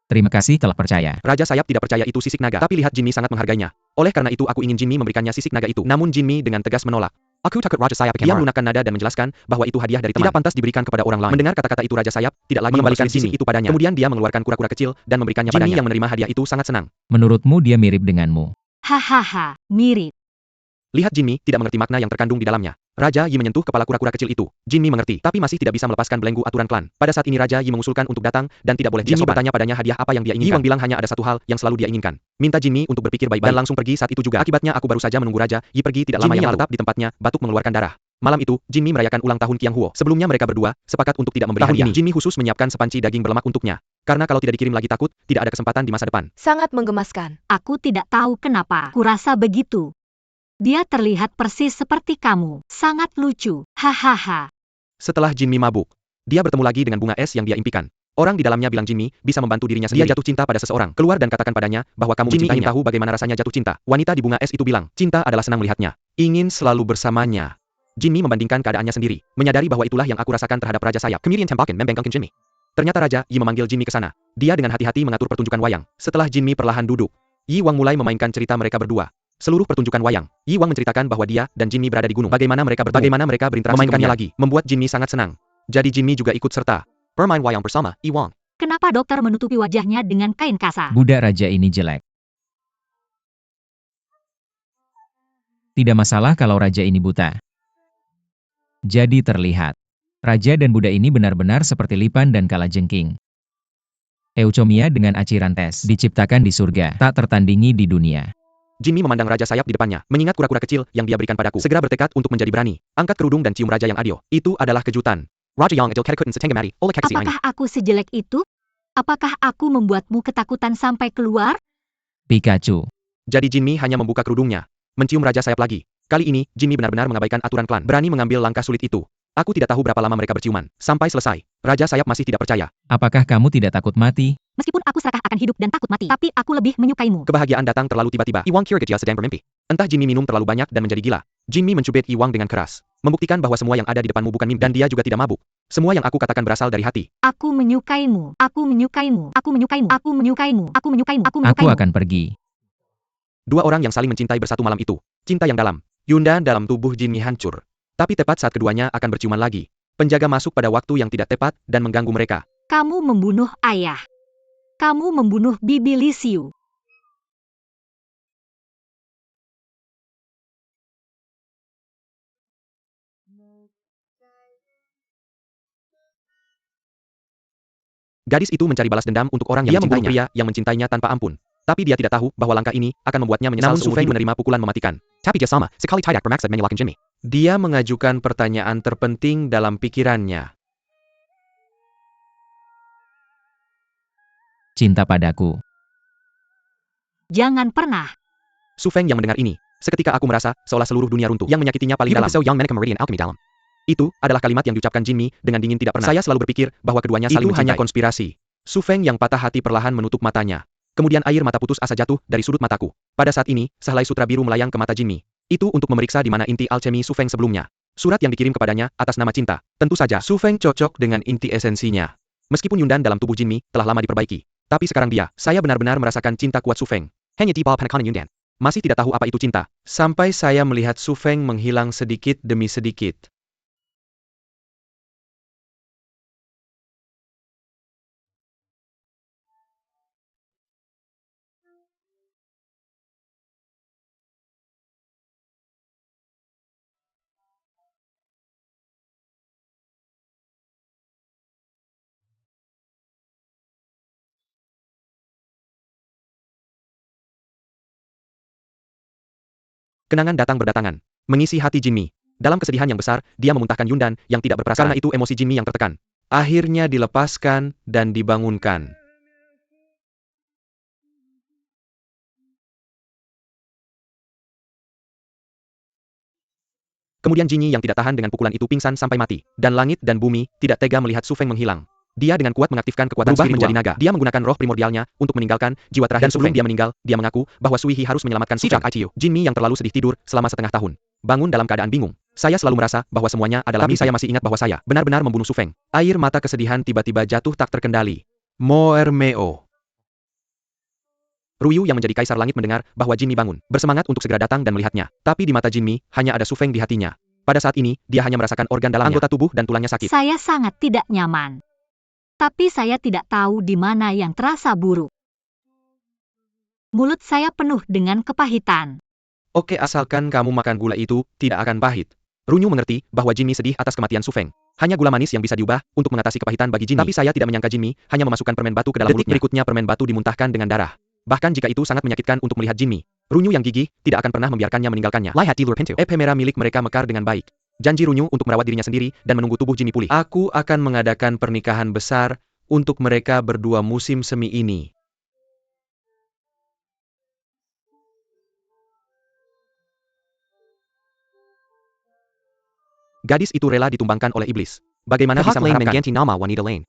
Terima kasih telah percaya. Raja Sayap tidak percaya itu sisik naga. Tapi lihat Jinmi sangat menghargainya. Oleh karena itu aku ingin Jinmi memberikannya sisik naga itu. Namun Jinmi dengan tegas menolak. Aku takut Raja Sayap. Dia melunakkan nada dan menjelaskan bahwa itu hadiah dari teman. Tidak pantas diberikan kepada orang lain. Mendengar kata-kata itu Raja Sayap tidak lagi mengembalikan sisik itu padanya. Kemudian dia mengeluarkan kura-kura kecil dan memberikannya padanya. Jinmi yang menerima hadiah itu sangat senang. Menurutmu dia mirip denganmu? Hahaha, mirip. Lihat Jinmi tidak mengerti makna yang terkandung di dalamnya. Raja Yi menyentuh kepala kura-kura kecil itu. Jinmi mengerti, tapi masih tidak bisa melepaskan belenggu aturan klan. Pada saat ini Raja Yi mengusulkan untuk datang, dan tidak boleh Jinmi bertanya padanya hadiah apa yang dia inginkan. Yi Wang bilang hanya ada satu hal yang selalu dia inginkan. Minta Jinmi untuk berpikir baik-baik dan langsung pergi saat itu juga. Akibatnya aku baru saja menunggu Raja Yi pergi tidak lama yang lalu. Tetap di tempatnya, batuk mengeluarkan darah. Malam itu, Jinmi merayakan ulang tahun Qiang Huo. Sebelumnya mereka berdua sepakat untuk tidak memberi hadiah. Jinmi khusus menyiapkan sepanci daging berlemak untuknya. Karena kalau tidak dikirim lagi takut, tidak ada kesempatan di masa depan. Sangat menggemaskan. Aku tidak tahu kenapa. Kurasa begitu. Dia terlihat persis seperti kamu. Sangat lucu. Hahaha. Setelah Jinmi mabuk, dia bertemu lagi dengan bunga es yang dia impikan. Orang di dalamnya bilang Jinmi bisa membantu dirinya sendiri. Dia jatuh cinta pada seseorang. Keluar dan katakan padanya bahwa kamu mencintainya. Jinmi ingin tahu bagaimana rasanya jatuh cinta. Wanita di bunga es itu bilang, cinta adalah senang melihatnya. Ingin selalu bersamanya. Jinmi membandingkan keadaannya sendiri, menyadari bahwa itulah yang aku rasakan terhadap Raja Sayap. Comedian tembakan membengkangkan Jinmi. Ternyata Raja Yi memanggil Jinmi ke sana. Dia dengan hati-hati mengatur pertunjukan wayang. Setelah Jinmi perlahan duduk, Yi Wang mulai memainkan cerita mereka berdua. Seluruh pertunjukan wayang, Yi Wang menceritakan bahwa dia dan Jinmi berada di gunung. Bagaimana mereka bertemu, bagaimana mereka berinteraksi, memainkannya lagi, membuat Jinmi sangat senang. Jadi Jinmi juga ikut serta bermain wayang bersama Yi Wang. Kenapa dokter menutupi wajahnya dengan kain kasa? Budak raja ini jelek. Tidak masalah kalau raja ini buta. Jadi terlihat. Raja dan budak ini benar-benar seperti lipan dan kalajengking. Euchomia dengan aciran tes diciptakan di surga, tak tertandingi di dunia. Jinmi memandang Raja Sayap di depannya, mengingat kura-kura kecil yang dia berikan padaku. Segera bertekad untuk menjadi berani. Angkat kerudung dan cium Raja yang adil. Itu adalah kejutan. Raja Yang Adil Kedekuten Setengamati, oleh Keksi Apakah aku sejelek itu? Apakah aku membuatmu ketakutan sampai keluar? Pikachu. Jadi Jinmi hanya membuka kerudungnya, mencium Raja Sayap lagi. Kali ini, Jinmi benar-benar mengabaikan aturan klan. Berani mengambil langkah sulit itu. Aku tidak tahu berapa lama mereka berciuman. Sampai selesai, Raja Sayap masih tidak percaya. Apakah kamu tidak takut mati? Meskipun aku serakah akan hidup dan takut mati, tapi aku lebih menyukaimu. Kebahagiaan datang terlalu tiba-tiba. Iwang kira dia sedang bermimpi. Entah Jinmi minum terlalu banyak dan menjadi gila. Jinmi mencubit Iwang dengan keras, membuktikan bahwa semua yang ada di depanmu bukan mimpi dan dia juga tidak mabuk. Semua yang aku katakan berasal dari hati. Aku menyukaimu. Aku menyukaimu. Aku menyukaimu. Aku menyukaimu. Aku menyukaimu. Aku Aku menyukaimu. akan pergi. Dua orang yang saling mencintai bersatu malam itu. Cinta yang dalam. Yunda dalam tubuh Jinmi hancur. Tapi tepat saat keduanya akan berciuman lagi, penjaga masuk pada waktu yang tidak tepat dan mengganggu mereka. Kamu membunuh ayah. Kamu membunuh Bibi Lisiu. Gadis itu mencari balas dendam untuk orang yang membunuh pria yang mencintainya tanpa ampun. Tapi dia tidak tahu bahwa langkah ini akan membuatnya menyesal seumur hidup menerima pukulan mematikan. Tapi dia sama, sekali tidak bermaksud menyalahkan Jinmi. Dia mengajukan pertanyaan terpenting dalam pikirannya. Cinta padaku. Jangan pernah. Su Feng yang mendengar ini, seketika aku merasa seolah seluruh dunia runtuh. Yang menyakitinya paling dalam. Itu adalah kalimat yang diucapkan Jinmi dengan dingin tidak pernah. Saya selalu berpikir bahwa keduanya saling Itu hanya mencintai. konspirasi. Su Feng yang patah hati perlahan menutup matanya. Kemudian air mata putus asa jatuh dari sudut mataku. Pada saat ini, sehelai sutra biru melayang ke mata Jinmi. Itu untuk memeriksa di mana inti alchemy Su Feng sebelumnya. Surat yang dikirim kepadanya atas nama cinta. Tentu saja, Su Feng cocok dengan inti esensinya. meskipun Yundan dalam tubuh Jinmi telah lama diperbaiki. Tapi sekarang saya benar-benar merasakan cinta kuat Su Feng. Hanya di bawah penekanan Yundan. Masih tidak tahu apa itu cinta. Sampai saya melihat Su Feng menghilang sedikit demi sedikit. Kenangan datang berdatangan, mengisi hati Jinmi. Dalam kesedihan yang besar, dia memuntahkan Yundan yang tidak berperasaan. Karena itu emosi Jinmi yang tertekan. Akhirnya dilepaskan dan dibangunkan. Kemudian Jinmi yang tidak tahan dengan pukulan itu pingsan sampai mati. Dan langit dan bumi tidak tega melihat Su Feng menghilang. Dia dengan kuat mengaktifkan kekuatan spiritual menjadi naga. Dia menggunakan roh primordialnya untuk meninggalkan jiwa terakhir. Dan sebelum dia meninggal, dia mengaku bahwa Sui He harus menyelamatkan Su Feng. Jinmi yang terlalu sedih tidur selama setengah tahun. Bangun dalam keadaan bingung. Saya selalu merasa bahwa semuanya adalah mimpi. Saya masih ingat bahwa saya benar-benar membunuh Su Feng. Air mata kesedihan tiba-tiba jatuh tak terkendali. Moermeo. Ruyu yang menjadi kaisar langit mendengar bahwa Jinmi bangun, bersemangat untuk segera datang dan melihatnya. Tapi di mata Jinmi, hanya ada Su Feng di hatinya. Pada saat ini, dia hanya merasakan organ dalamnya, anggota tubuh dan tulangnya sakit. Saya sangat tidak nyaman. Tapi saya tidak tahu di mana yang terasa buruk. Mulut saya penuh dengan kepahitan. Oke, asalkan kamu makan gula itu, tidak akan pahit. Runyu mengerti bahwa Jinmi sedih atas kematian Su Feng. Hanya gula manis yang bisa diubah untuk mengatasi kepahitan bagi Jinmi. Tapi saya tidak menyangka Jinmi hanya memasukkan permen batu ke dalam mulutnya. Detik berikutnya permen batu dimuntahkan dengan darah. Bahkan jika itu sangat menyakitkan untuk melihat Jinmi, Runyu yang gigih tidak akan pernah membiarkannya meninggalkannya. Lihat di luar pintu. Ephemera milik mereka mekar dengan baik. Janji Runyu untuk merawat dirinya sendiri dan menunggu tubuh Jinmi pulih. Aku akan mengadakan pernikahan besar untuk mereka berdua musim semi ini. Gadis itu rela ditumbangkan oleh iblis. Bagaimana bisa mengharapkan? Nama wanita lain.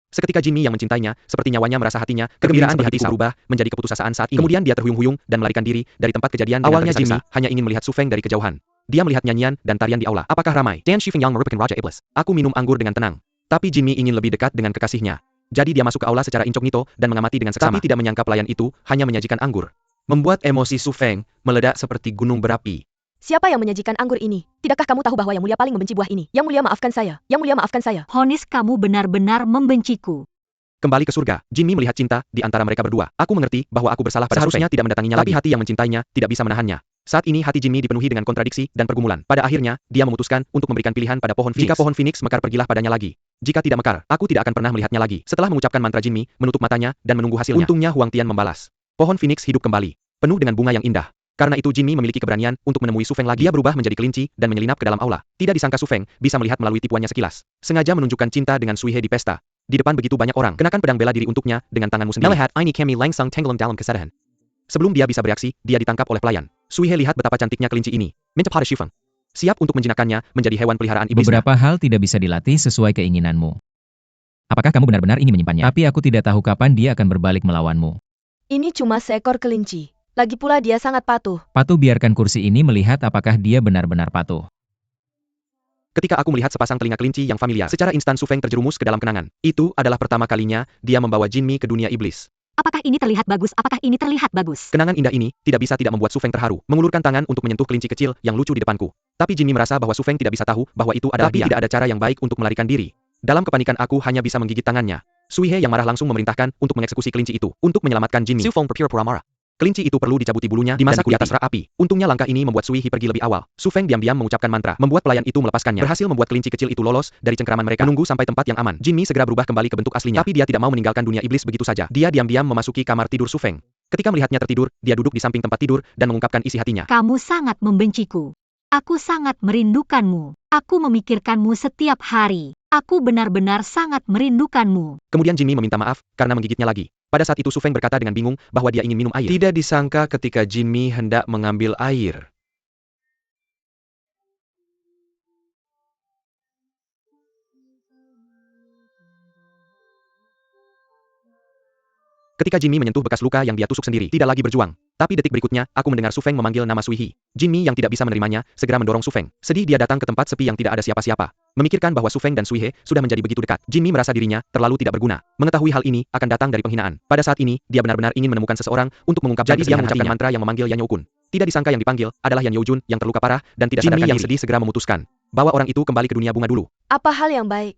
Seketika Jinmi yang mencintainya, seperti nyawanya merasa hatinya, kegembiraan di hatiku berubah menjadi keputusasaan saat ini. Kemudian dia terhuyung-huyung dan melarikan diri dari tempat kejadian. Awalnya Jinmi hanya ingin melihat Su Feng dari kejauhan. Dia melihat nyanyian dan tarian di aula. Apakah ramai? Dan Shi Feng yang merupakan Raja Iblis. Aku minum anggur dengan tenang. Tapi Jinmi ingin lebih dekat dengan kekasihnya. Jadi dia masuk ke aula secara incognito dan mengamati dengan seksama. Tapi tidak menyangka pelayan itu hanya menyajikan anggur. Membuat emosi Su Feng meledak seperti gunung berapi. Siapa yang menyajikan anggur ini? Tidakkah kamu tahu bahwa Yang Mulia paling membenci buah ini? Yang Mulia maafkan saya. Yang Mulia maafkan saya. Honis, kamu benar-benar membenciku. Kembali ke surga, Jinmi melihat cinta di antara mereka berdua. Aku mengerti bahwa aku bersalah pada seharusnya tidak mendatanginya lagi. Tapi hati yang mencintainya tidak bisa menahannya. Saat ini hati Jinmi dipenuhi dengan kontradiksi dan pergumulan. Pada akhirnya, dia memutuskan untuk memberikan pilihan pada pohon Phoenix. Jika pohon Phoenix mekar, pergilah padanya lagi. Jika tidak mekar, aku tidak akan pernah melihatnya lagi. Setelah mengucapkan mantra, Jinmi menutup matanya dan menunggu hasilnya. Untungnya Huang Tian membalas. Pohon Phoenix hidup kembali, penuh dengan bunga yang indah. Karena itu Jinmi memiliki keberanian untuk menemui Su Feng lagi. Dia berubah menjadi kelinci dan menyelinap ke dalam aula. Tidak disangka Su Feng bisa melihat melalui tipuannya sekilas. Sengaja menunjukkan cinta dengan Sui He di pesta. Di depan begitu banyak orang, kenakan pedang bela diri untuknya dengan tanganmu sendiri. Melihat ini kami langsung tenggelam dalam kesedihan. Sebelum dia bisa bereaksi, dia ditangkap oleh pelayan. Sui He lihat betapa cantiknya kelinci ini. Minta pada Shi Feng. Siap untuk menjinakkannya menjadi hewan peliharaan iblisnya. Beberapa hal tidak bisa dilatih sesuai keinginanmu. Apakah kamu benar-benar ingin menyimpannya? Tapi aku tidak tahu kapan dia akan berbalik melawanmu. Ini cuma seekor kelinci. Lagi pula dia sangat patuh. Patuh, biarkan kursi ini melihat apakah dia benar-benar patuh. Ketika aku melihat sepasang telinga kelinci yang familiar, secara instan Su Feng terjerumus ke dalam kenangan. Itu adalah pertama kalinya dia membawa Jinmi ke dunia iblis. Apakah ini terlihat bagus? Apakah ini terlihat bagus? Kenangan indah ini tidak bisa tidak membuat Su Feng terharu, mengulurkan tangan untuk menyentuh kelinci kecil yang lucu di depanku. Tapi Jinmi merasa bahwa Su Feng tidak bisa tahu bahwa itu adalah dia. Tidak ada cara yang baik untuk melarikan diri. Dalam kepanikan aku hanya bisa menggigit tangannya. Sui He yang marah langsung memerintahkan untuk mengeksekusi kelinci itu untuk menyelamatkan Jinmi. Su Feng berpura-pura marah. Kelinci itu perlu dicabuti bulunya, dimasak di atas rak api. Untungnya langkah ini membuat Sui He pergi lebih awal. Su Feng diam-diam mengucapkan mantra, membuat pelayan itu melepaskannya. Berhasil membuat kelinci kecil itu lolos dari cengkeraman mereka. Menunggu sampai tempat yang aman. Jinmi segera berubah kembali ke bentuk aslinya. Tapi dia tidak mau meninggalkan dunia iblis begitu saja. Dia diam-diam memasuki kamar tidur Su Feng. Ketika melihatnya tertidur, dia duduk di samping tempat tidur dan mengungkapkan isi hatinya. Kamu sangat membenciku. Aku sangat merindukanmu. Aku memikirkanmu setiap hari. Aku benar-benar sangat merindukanmu. Kemudian Jinmi meminta maaf karena menggigitnya lagi. Pada saat itu Su Feng berkata dengan bingung bahwa dia ingin minum air. Tidak disangka ketika Jinmi hendak mengambil air. Ketika Jinmi menyentuh bekas luka yang dia tusuk sendiri, tidak lagi berjuang. Tapi detik berikutnya, aku mendengar Su Feng memanggil nama Sui He. Jinmi yang tidak bisa menerimanya, segera mendorong Su Feng. Sedih dia datang ke tempat sepi yang tidak ada siapa-siapa. Memikirkan bahwa Su Feng dan Sui He sudah menjadi begitu dekat, Jinmi merasa dirinya terlalu tidak berguna. Mengetahui hal ini akan datang dari penghinaan. Pada saat ini, dia benar-benar ingin menemukan seseorang untuk mengungkapkan kesedihan hatinya. Jadi dia mengucapkan mantra yang memanggil Yan Youkun. Tidak disangka yang dipanggil adalah Yan Youjun yang terluka parah dan tidak sadarkan diri. Jinmi yang sedih segera memutuskan bahwa orang itu kembali ke dunia bunga dulu. Apa hal yang baik?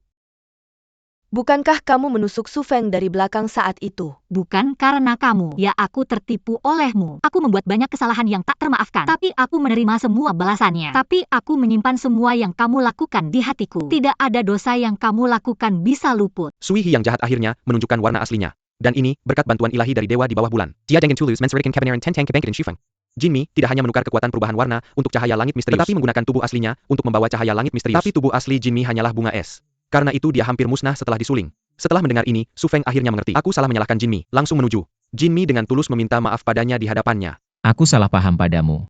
Bukankah kamu menusuk Su Feng dari belakang saat itu? Bukan karena kamu. Ya, aku tertipu olehmu. Aku membuat banyak kesalahan yang tak termaafkan. Tapi aku menerima semua balasannya. Tapi aku menyimpan semua yang kamu lakukan di hatiku. Tidak ada dosa yang kamu lakukan bisa luput. Sui He yang jahat akhirnya menunjukkan warna aslinya. Dan ini berkat bantuan ilahi dari dewa di bawah bulan. Dia dengan tulus mensurikan kebenaran tentang kebangkitan Shi Feng. Jinmi tidak hanya menukar kekuatan perubahan warna untuk cahaya langit misterius, tetapi menggunakan tubuh aslinya untuk membawa cahaya langit misterius. Tapi tubuh asli Jinmi hanyalah bunga es. Karena itu dia hampir musnah setelah disuling. Setelah mendengar ini, Su Feng akhirnya mengerti. Aku salah menyalahkan Jinmi. Langsung menuju. Jinmi dengan tulus meminta maaf padanya di hadapannya. Aku salah paham padamu.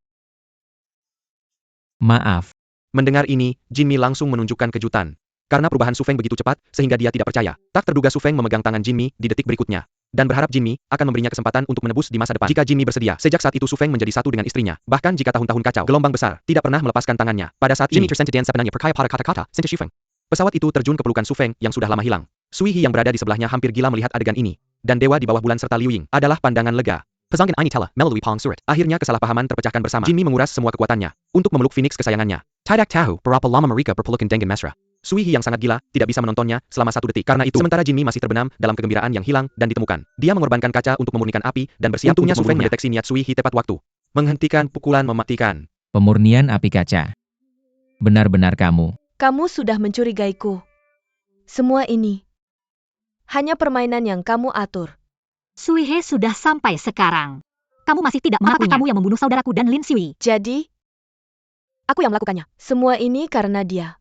Maaf. Mendengar ini, Jinmi langsung menunjukkan kejutan. Karena perubahan Su Feng begitu cepat, sehingga dia tidak percaya. Tak terduga Su Feng memegang tangan Jinmi di detik berikutnya. Dan berharap Jinmi akan memberinya kesempatan untuk menebus di masa depan. Jika Jinmi bersedia, sejak saat itu Su Feng menjadi satu dengan istrinya. Bahkan jika tahun-tahun kacau, gelombang besar, tidak pernah melepaskan tangannya. Pada saat ini, pesawat itu terjun ke pelukan Su Feng yang sudah lama hilang. Sui He yang berada di sebelahnya hampir gila melihat adegan ini. Dan dewa di bawah bulan serta Liu Ying adalah pandangan lega. Pesangkan ini telah melalui Pong Surat. Akhirnya kesalahpahaman terpecahkan bersama. Jinmi menguras semua kekuatannya untuk memeluk Phoenix kesayangannya. Tidak tahu berapa lama mereka berpelukan dengan mesra. Sui He yang sangat gila tidak bisa menontonnya selama 1 detik. Karena itu, sementara Jinmi masih terbenam dalam kegembiraan yang hilang dan ditemukan. Dia mengorbankan kaca untuk memurnikan api dan bersiap. Untungnya Su Feng mendeteksi niat Sui He tepat waktu. Menghentikan pukulan mematikan. Pemurnian api kaca. Benar-benar kamu. Kamu sudah mencurigaiku. Semua ini hanya permainan yang kamu atur. Suihe sudah sampai sekarang. Kamu masih tidak mengakuinya. Kamu yang membunuh saudaraku dan Lin Xiui. Jadi, aku yang melakukannya. Semua ini karena dia.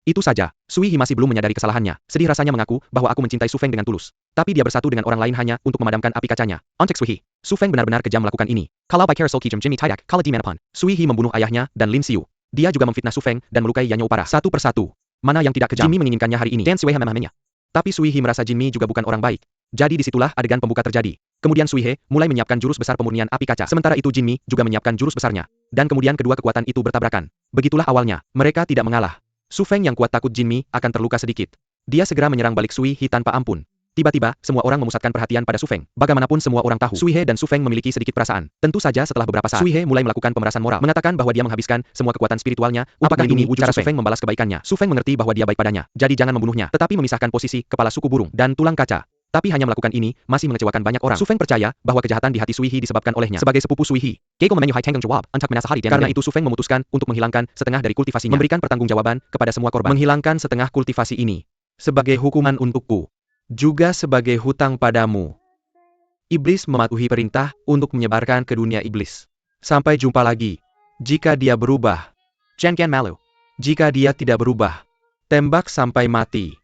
Itu saja, Sui He masih belum menyadari kesalahannya. Sedih rasanya mengaku bahwa aku mencintai Su Feng dengan tulus. Tapi dia bersatu dengan orang lain hanya untuk memadamkan api kacanya. Ontek Sui He, Su Feng benar-benar kejam melakukan ini. Kalau by Carousel Kijum Jimmy Tidak, kalau di Manapon, Sui He membunuh ayahnya dan Lin Xiu. Dia juga memfitnah Su Feng dan melukai Yanyo Upara satu persatu. Mana yang tidak kejam? Jimmy menginginkannya hari ini. Dan Sui He memahaminya. Tapi Sui He merasa Jimmy juga bukan orang baik. Jadi disitulah adegan pembuka terjadi. Kemudian Sui He mulai menyiapkan jurus besar pemurnian api kaca. Sementara itu Jimmy juga menyiapkan jurus besarnya. Dan kemudian kedua kekuatan itu bertabrakan. Begitulah awalnya. Mereka tidak mengalah. Su Feng yang kuat takut Jinmi akan terluka sedikit. Dia segera menyerang balik Sui He tanpa ampun. Tiba-tiba, semua orang memusatkan perhatian pada Su Feng. Bagaimanapun semua orang tahu, Sui He dan Su Feng memiliki sedikit perasaan. Tentu saja setelah beberapa saat, Sui He mulai melakukan pemerasan moral, mengatakan bahwa dia menghabiskan semua kekuatan spiritualnya untuk melindungi cara Su Feng membalas kebaikannya. Su Feng mengerti bahwa dia baik padanya, jadi jangan membunuhnya, tetapi memisahkan posisi kepala suku burung dan tulang kaca. Tapi hanya melakukan ini masih mengecewakan banyak orang. Su Feng percaya bahwa kejahatan di hati Sui He disebabkan olehnya. Sebagai sepupu Sui He, karena itu Su Feng memutuskan untuk menghilangkan setengah dari kultivasinya, memberikan pertanggungjawaban kepada semua korban. Menghilangkan setengah kultivasi ini Sebagai hukuman untukku. Juga sebagai hutang padamu. Iblis mematuhi perintah untuk menyebarkan ke dunia iblis. Sampai jumpa lagi. Jika dia berubah. Chen Gan Malu. Jika dia tidak berubah. Tembak sampai mati.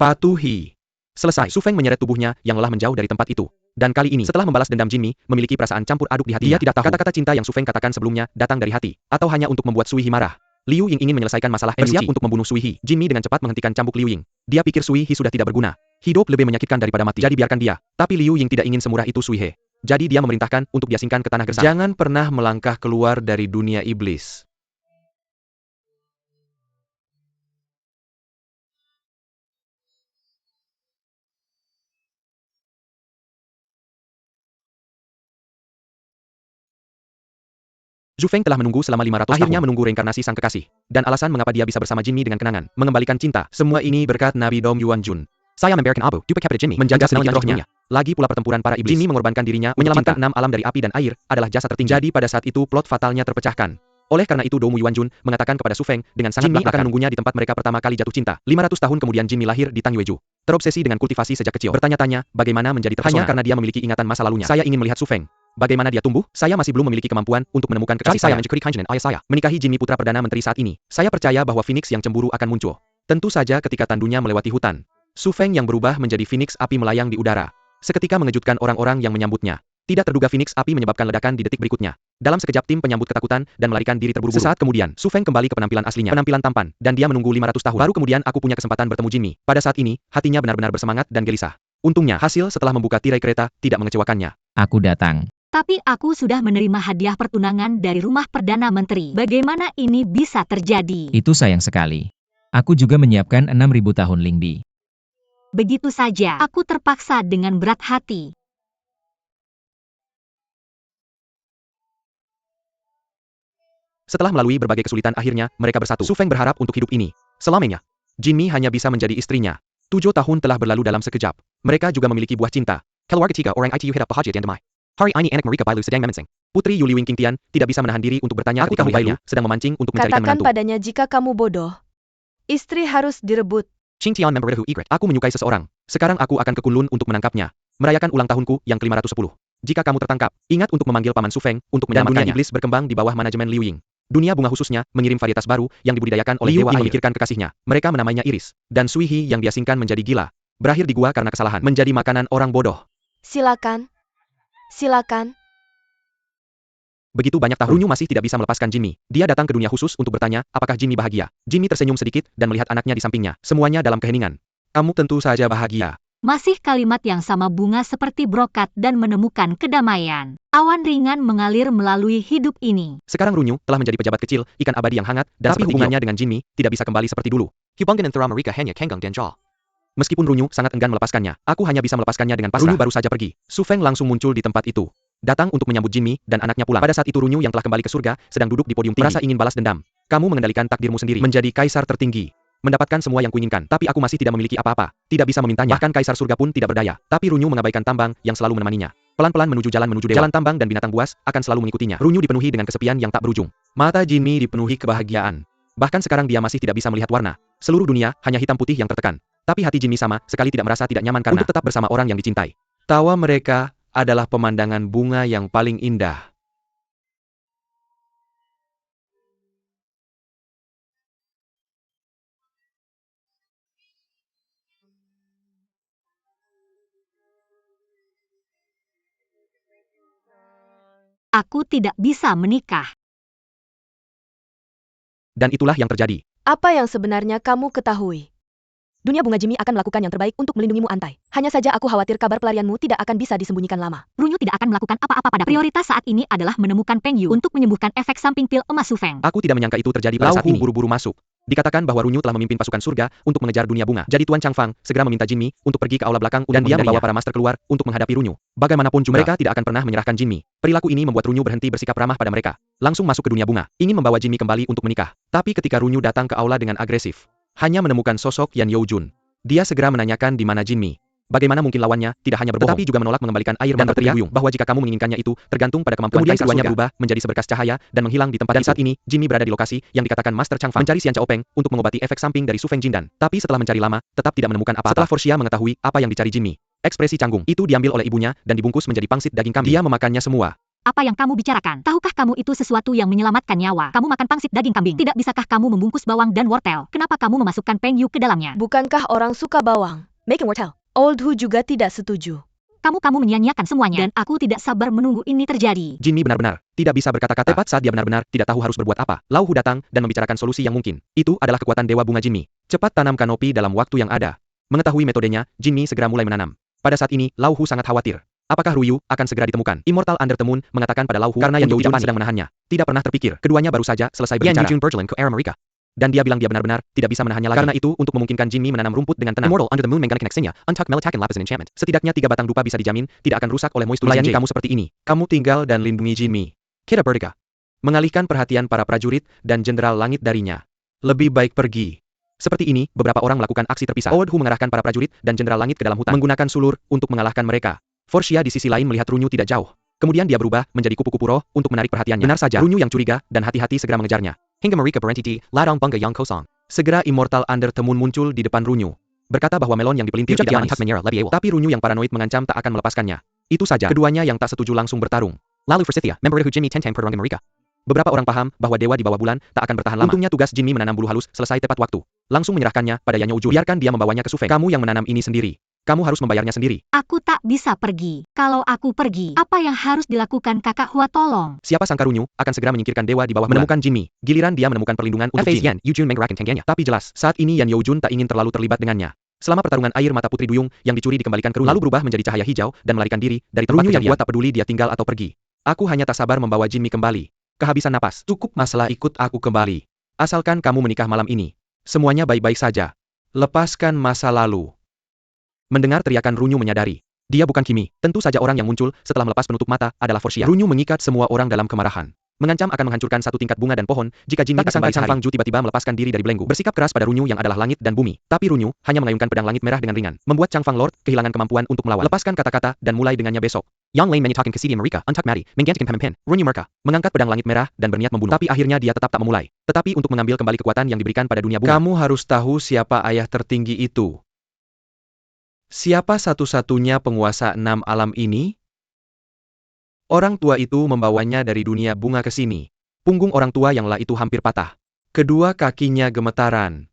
Patuhi. Selesai, Su Feng menyeret tubuhnya yang lelah menjauh dari tempat itu. Dan kali ini, setelah membalas dendam Jinmi, memiliki perasaan campur aduk di hatinya. Dia tidak tahu kata-kata cinta yang Su Feng katakan sebelumnya datang dari hati, atau hanya untuk membuat Sui He marah. Liu Ying ingin menyelesaikan masalah bersiap untuk membunuh Sui He. Jinmi dengan cepat menghentikan cambuk Liu Ying. Dia pikir Sui He sudah tidak berguna. Hidup lebih menyakitkan daripada mati. Jadi biarkan dia. Tapi Liu Ying tidak ingin semurah itu Sui He. Jadi dia memerintahkan untuk diasingkan ke tanah gersang. Jangan pernah melangkah keluar dari dunia iblis. Zhu Feng telah menunggu selama 500 tahun. Akhirnya menunggu reinkarnasi sang kekasih. Dan alasan mengapa dia bisa bersama Jinmi dengan kenangan, mengembalikan cinta. Semua ini berkat Nabi Dong Yuanjun. Saya membiarkan Abu, dupe kepada Jinmi, menjaga sedikit rohnya. Lagi pula pertempuran para iblis. Jinmi mengorbankan dirinya, menyelamatkan 6 alam dari api dan air, adalah jasa tertinggi. Jadi pada saat itu plot fatalnya terpecahkan. Oleh karena itu Dong Yuanjun mengatakan kepada Su Feng dengan sangat Jinmi akan menunggunya di tempat mereka pertama kali jatuh cinta. 500 tahun kemudian Jinmi lahir di Tangyeju. Terobsesi dengan kultivasi sejak kecil. Bertanya-tanya, bagaimana menjadi terpesona. Hanya karena dia memiliki ingatan masa lalunya. Saya ingin melihat Su Feng. Bagaimana dia tumbuh? Saya masih belum memiliki kemampuan untuk menemukan kekasih saya. Menikahi Jinmi putra perdana menteri saat ini. Saya percaya bahwa Phoenix yang cemburu akan muncul. Tentu saja ketika tandunya melewati hutan. Su Feng yang berubah menjadi Phoenix api melayang di udara. Seketika mengejutkan orang-orang yang menyambutnya. Tidak terduga Phoenix api menyebabkan ledakan di detik berikutnya. Dalam sekejap tim penyambut ketakutan dan melarikan diri terburu-buru. Sesaat kemudian, Su Feng kembali ke penampilan aslinya. Penampilan tampan, dan dia menunggu 500 tahun. Baru kemudian aku punya kesempatan bertemu Jinmi. Pada saat ini, hatinya benar-benar bersemangat dan gelisah. Untungnya, hasil setelah membuka tirai kereta tidak mengecewakannya. Aku datang. Tapi aku sudah menerima hadiah pertunangan dari rumah Perdana Menteri. Bagaimana ini bisa terjadi? Itu sayang sekali. Aku juga menyiapkan 6.000 tahun Lingbi. Begitu saja, aku terpaksa dengan berat hati. Setelah melalui berbagai kesulitan akhirnya, mereka bersatu. Su Feng berharap untuk hidup ini selamanya. Jinmi hanya bisa menjadi istrinya. 7 tahun telah berlalu dalam sekejap. Mereka juga memiliki buah cinta. Keluarga tiga orang itu hidup bahagia dan damai. Hari ini anak mereka Bailu sedang memensing. Putri Yuli Wing Qingtian tidak bisa menahan diri untuk bertanya ketika Bailu sedang memancing untuk mencarikan Katakan menantu. padanya jika kamu bodoh. Istri harus direbut. Qingtian memberitahu Igret. Aku menyukai seseorang. Sekarang aku akan ke Kunlun untuk menangkapnya. Merayakan ulang tahunku yang ke-510. Jika kamu tertangkap, ingat untuk memanggil Paman Su Feng untuk menyelamatkannya. Dunia iblis berkembang di bawah manajemen Liu Ying. Dunia bunga khususnya mengirim varietas baru yang dibudidayakan oleh Dewa Air. Memikirkan kekasihnya. Mereka menamainya Iris. Dan Sui He yang diasingkan menjadi gila. Berakhir di gua karena kesalahan. Menjadi makanan orang bodoh. Silakan. Silakan. Begitu banyak tahun, Runyu masih tidak bisa melepaskan Jinmi. Dia datang ke dunia khusus untuk bertanya, apakah Jinmi bahagia. Jinmi tersenyum sedikit dan melihat anaknya di sampingnya. Semuanya dalam keheningan. Kamu tentu saja bahagia. Masih kalimat yang sama, bunga seperti brokat dan menemukan kedamaian. Awan ringan mengalir melalui hidup ini. Sekarang Runyu telah menjadi pejabat kecil, ikan abadi yang hangat, dan tapi hubungannya dengan Jinmi tidak bisa kembali seperti dulu. Meskipun Runyu sangat enggan melepaskannya, aku hanya bisa melepaskannya dengan pasrah. Runyu baru saja pergi. Su Feng langsung muncul di tempat itu. Datang untuk menyambut Jinmi dan anaknya pulang. Pada saat itu Runyu yang telah kembali ke surga, sedang duduk di podium tinggi. Merasa ingin balas dendam. Kamu mengendalikan takdirmu sendiri. Menjadi kaisar tertinggi. Mendapatkan semua yang kuinginkan. Tapi aku masih tidak memiliki apa-apa. Tidak bisa memintanya. Bahkan kaisar surga pun tidak berdaya. Tapi Runyu mengabaikan tambang yang selalu menemaninya. Pelan-pelan menuju dewa. Jalan tambang dan binatang buas akan selalu mengikutinya. Runyu dipenuhi dengan kesepian yang tak berujung. Mata Jinmi dipenuhi kebahagiaan. Bahkan sekarang dia masih tidak bisa melihat warna. Seluruh dunia hanya hitam putih yang tertekan. Tapi hati Jinmi sama sekali tidak merasa tidak nyaman karena untuk tetap bersama orang yang dicintai. Tawa mereka adalah pemandangan bunga yang paling indah. Aku tidak bisa menikah. Dan itulah yang terjadi. Apa yang sebenarnya kamu ketahui? Dunia bunga Jimmy akan melakukan yang terbaik untuk melindungimu Antai. Hanya saja aku khawatir kabar pelarianmu tidak akan bisa disembunyikan lama. Runyu tidak akan melakukan apa-apa padaku. Prioritas saat ini adalah menemukan Peng Yu untuk menyembuhkan efek samping pil emas Su Feng. Aku tidak menyangka itu terjadi pada saat Lau Hu ini. Buru-buru masuk. Dikatakan bahwa Runyu telah memimpin pasukan surga untuk mengejar dunia bunga. Jadi Tuan Changfang segera meminta Jinmi untuk pergi ke aula belakang dan dia membawa para master keluar untuk menghadapi Runyu. Bagaimanapun juga mereka tidak akan pernah menyerahkan Jinmi. Perilaku ini membuat Runyu berhenti bersikap ramah pada mereka. Langsung masuk ke dunia bunga, ingin membawa Jinmi kembali untuk menikah. Tapi ketika Runyu datang ke aula dengan agresif, hanya menemukan sosok Yan Youjun. Dia segera menanyakan di mana Jinmi. Bagaimana mungkin lawannya tidak hanya berbohong, tetapi juga menolak mengembalikan air dan berteriak bahwa jika kamu menginginkannya itu tergantung pada kemampuan. Kemudian keduanya berubah menjadi seberkas cahaya dan menghilang di tempat itu. Saat ini, Jinmi berada di lokasi yang dikatakan Master Changfang mencari Xian Chaopeng untuk mengobati efek samping dari Su Feng Jindan. Tapi setelah mencari lama, tetap tidak menemukan apa-apa. Setelah Forsia mengetahui apa yang dicari Jinmi, ekspresi canggung itu diambil oleh ibunya dan dibungkus menjadi pangsit daging kambing. Dia memakannya semua. Apa yang kamu bicarakan? Tahukah kamu itu sesuatu yang menyelamatkan nyawa? Kamu makan pangsit daging kambing. Tidak bisakah kamu membungkus bawang dan wortel? Kenapa kamu memasukkan Peng Yu ke dalamnya? Bukankah orang suka bawang? Making wortel. Old Hu juga tidak setuju. Kamu menyia-nyiakan semuanya, dan aku tidak sabar menunggu ini terjadi. Jinmi benar-benar tidak bisa berkata-kata. Tepat saat dia benar-benar tidak tahu harus berbuat apa, Lau Hu datang dan membicarakan solusi yang mungkin. Itu adalah kekuatan Dewa Bunga Jinmi. Cepat tanam kanopi dalam waktu yang ada. Mengetahui metodenya, Jinmi segera mulai menanam. Pada saat ini, Lau Hu sangat khawatir. Apakah Ruyu akan segera ditemukan? Immortal Under the Moon mengatakan pada Lau Hu karena Yan Youjun sedang menahannya. Tidak pernah terpikir. Keduanya baru saja selesai berbicara. Yan Youjun berjalan ke era mereka. Dan dia bilang dia benar-benar tidak bisa menahannya lagi. Karena itu, untuk memungkinkan Jinmi menanam rumput dengan tenang, Immortal Under the Moon menggunakan Nexenia, Untuck Melitakan Lapis and Enchantment. Setidaknya 3 batang dupa bisa dijamin tidak akan rusak oleh moisture. Melayani kamu seperti ini. Kamu tinggal dan lindungi Jinmi. Kita Vertiga. Mengalihkan perhatian para prajurit dan jenderal langit darinya. Lebih baik pergi. Seperti ini, beberapa orang melakukan aksi terpisah. Old Hu mengarahkan para prajurit dan jenderal langit ke dalam hutan, menggunakan sulur untuk mengalahkan mereka. Forsia di sisi lain melihat Runyu tidak jauh. Kemudian dia berubah menjadi kupu-kupu roh untuk menarik perhatiannya. Benar saja, Runyu yang curiga dan hati-hati segera mengejarnya. Hingga Marika berhenti, Ladang Bangga yang kosong. Segera Immortal Under the Moon muncul di depan Runyu. Berkata bahwa melon yang dipelintir tidak manis. Tapi Runyu yang paranoid mengancam tak akan melepaskannya. Itu saja. Keduanya yang tak setuju langsung bertarung. Lalu Forsythia, member Hu Jinmi Tentang Perang Marika. Beberapa orang paham bahwa dewa di bawah bulan tak akan bertahan lama. Untungnya tugas Jinmi menanam bulu halus selesai tepat waktu. Langsung menyerahkannya pada Yan Youjun. Biarkan dia membawanya ke Su Feng. Kamu yang menanam ini sendiri. Kamu harus membayarnya sendiri. Aku tak bisa pergi. Kalau aku pergi, apa yang harus dilakukan kakak Hua tolong? Siapa sangka Runyu akan segera menyingkirkan dewa di bawah menemukan Jinmi. Giliran dia menemukan perlindungan untuk Yan Youjun menggerakkan tangannya. Tapi jelas, saat ini Yan Youjun tak ingin terlalu terlibat dengannya. Selama pertarungan air mata Putri Duyung yang dicuri dikembalikan ke Runyu, lalu berubah menjadi cahaya hijau dan melarikan diri dari tempat kejadian. Yang kuat tak peduli dia tinggal atau pergi. Aku hanya tak sabar membawa Jinmi kembali. Kehabisan napas. Cukup masalah ikut aku kembali. Asalkan kamu menikah malam ini. Semuanya baik-baik saja. Lepaskan masa lalu. Mendengar teriakan Runyu menyadari. Dia bukan Kimi. Tentu saja orang yang muncul setelah melepas penutup mata adalah Forsia. Runyu mengikat semua orang dalam kemarahan. Mengancam akan menghancurkan satu tingkat bunga dan pohon jika Jinmi tak kembali. Changfang Ju tiba-tiba melepaskan diri dari belenggu. Bersikap keras pada Runyu yang adalah langit dan bumi. Tapi Runyu hanya mengayunkan pedang langit merah dengan ringan. Membuat Changfang Lord kehilangan kemampuan untuk melawan. Lepaskan kata-kata dan mulai dengannya besok. Yang Lane menyetakkan Kesidi Marika, Untuck Mati, menggantikan pemimpin, Runyu Merka, mengangkat pedang langit merah dan berniat membunuh. Tapi akhirnya dia tetap tak memulai. Tetapi untuk mengambil kembali kekuatan yang diberikan pada dunia bunga. Kamu harus tahu siapa ayah tertinggi itu. Siapa satu-satunya penguasa 6 alam ini? Orang tua itu membawanya dari dunia bunga ke sini. Punggung orang tua yang lah itu hampir patah. Kedua kakinya gemetaran.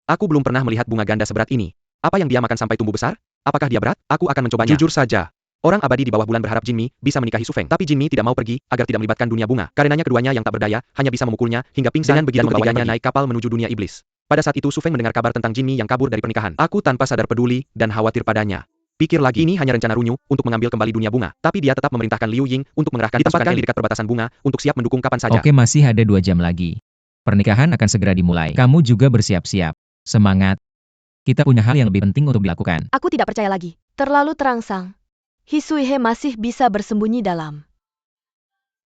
Aku belum pernah melihat bunga ganda seberat ini. Apa yang dia makan sampai tumbuh besar? Apakah dia berat? Aku akan mencobanya. Jujur saja. Orang abadi di bawah bulan berharap Jinmi bisa menikahi Su Feng. Tapi Jinmi tidak mau pergi agar tidak melibatkan dunia bunga. Karenanya keduanya yang tak berdaya hanya bisa memukulnya hingga pingsan dan begitu ketiganya naik kapal menuju dunia iblis. Pada saat itu Su Feng mendengar kabar tentang Jinmi yang kabur dari pernikahan. Aku tanpa sadar peduli dan khawatir padanya. Pikir lagi, ini hanya rencana Runyu untuk mengambil kembali dunia bunga. Tapi dia tetap memerintahkan Liu Ying untuk mengerahkan pasukan di dekat perbatasan bunga untuk siap mendukung kapan saja. Oke, masih ada 2 jam lagi. Pernikahan akan segera dimulai. Kamu juga bersiap-siap. Semangat. Kita punya hal yang lebih penting untuk dilakukan. Aku tidak percaya lagi. Terlalu terangsang. Hisuihe masih bisa bersembunyi dalam.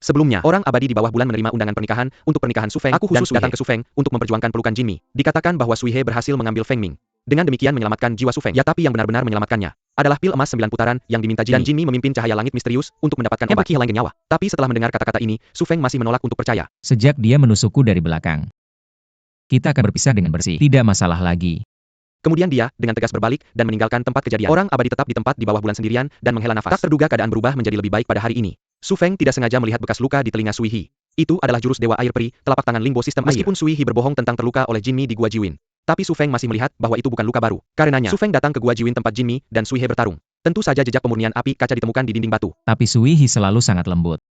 Sebelumnya, orang abadi di bawah bulan menerima undangan pernikahan untuk pernikahan Su Feng. Aku khusus datang ke Su Feng untuk memperjuangkan pelukan Jinmi. Dikatakan bahwa Suihe berhasil mengambil Feng Ming. dengan demikian menyelamatkan jiwa Su Feng. Ya, tapi yang benar-benar menyelamatkannya adalah pil emas 9 putaran yang diminta Jimmy. Dan Jimmy memimpin cahaya langit misterius untuk mendapatkan obat hilang nyawa. Tapi setelah mendengar kata-kata ini, Su Feng masih menolak untuk percaya. Sejak dia menusukku dari belakang. Kita akan berpisah dengan bersih. Tidak masalah lagi. Kemudian dia, dengan tegas berbalik, dan meninggalkan tempat kejadian. Orang abadi tetap di tempat di bawah bulan sendirian, dan menghela nafas. Tak terduga keadaan berubah menjadi lebih baik pada hari ini. Su Feng tidak sengaja melihat bekas luka di telinga Sui He. Itu adalah jurus Dewa Air Peri, telapak tangan Limbo sistem air. Meskipun Sui He berbohong tentang terluka oleh Jinmi di Gua Jiwin, tapi Su Feng masih melihat bahwa itu bukan luka baru. Karenanya, Su Feng datang ke Gua Jiwin tempat Jinmi dan Sui He bertarung. Tentu saja jejak pemurnian api kaca ditemukan di dinding batu. Tapi Sui He selalu sangat lembut.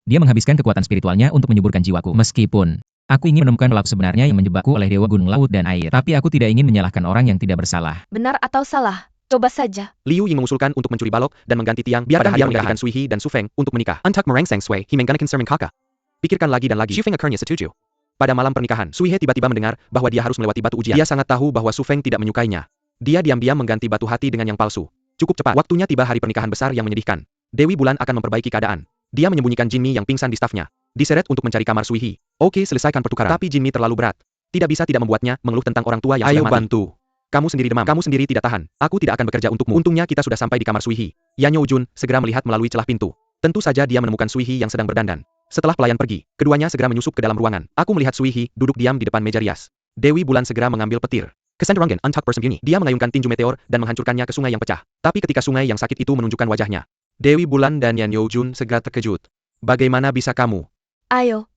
Dia menghabiskan kekuatan spiritualnya untuk menyuburkan jiwaku. Meskipun aku ingin menemukan pelaku sebenarnya yang menjebakku oleh Dewa Gunung Laut dan Air. Tapi aku tidak ingin menyalahkan orang yang tidak bersalah. Benar atau salah? Coba saja. Liu Ying mengusulkan untuk mencuri balok dan mengganti tiang. Biarkan dia menjadikan Sui He dan Su Feng untuk menikah. Untuk merangsang Sui He menggunakan serming kakak. Pikirkan lagi dan lagi. Su Feng akhirnya setuju. Pada malam pernikahan, Sui He tiba-tiba mendengar bahwa dia harus melewati batu ujian. Dia sangat tahu bahwa Su Feng tidak menyukainya. Dia diam-diam mengganti batu hati dengan yang palsu. Cukup cepat. Waktunya tiba hari pernikahan besar yang menyedihkan. Dewi Bulan akan memperbaiki keadaan. Dia menyembunyikan Jinmi yang pingsan di stafnya. Diseret untuk mencari kamar Sui He. Oke, selesaikan pertukaran. Tapi Jinmi terlalu berat. Tidak bisa tidak membuatnya mengeluh tentang orang tua yang sudah mati. Ayo bantu. Kamu sendiri demam. Kamu sendiri tidak tahan. Aku tidak akan bekerja untukmu. Untungnya kita sudah sampai di kamar Sui He. Yanyo Jun segera melihat melalui celah pintu. Tentu saja dia menemukan Sui He yang sedang berdandan. Setelah pelayan pergi, keduanya segera menyusup ke dalam ruangan. Aku melihat Sui He duduk diam di depan meja rias. Dewi Bulan segera mengambil petir. Kesanderangan Untuck Persembunyi. Dia mengayunkan tinju meteor dan menghancurkannya ke sungai yang pecah. Tapi ketika sungai yang sakit itu menunjukkan wajahnya, Dewi Bulan dan Yanyo Jun segera terkejut. Bagaimana bisa kamu? Ayo.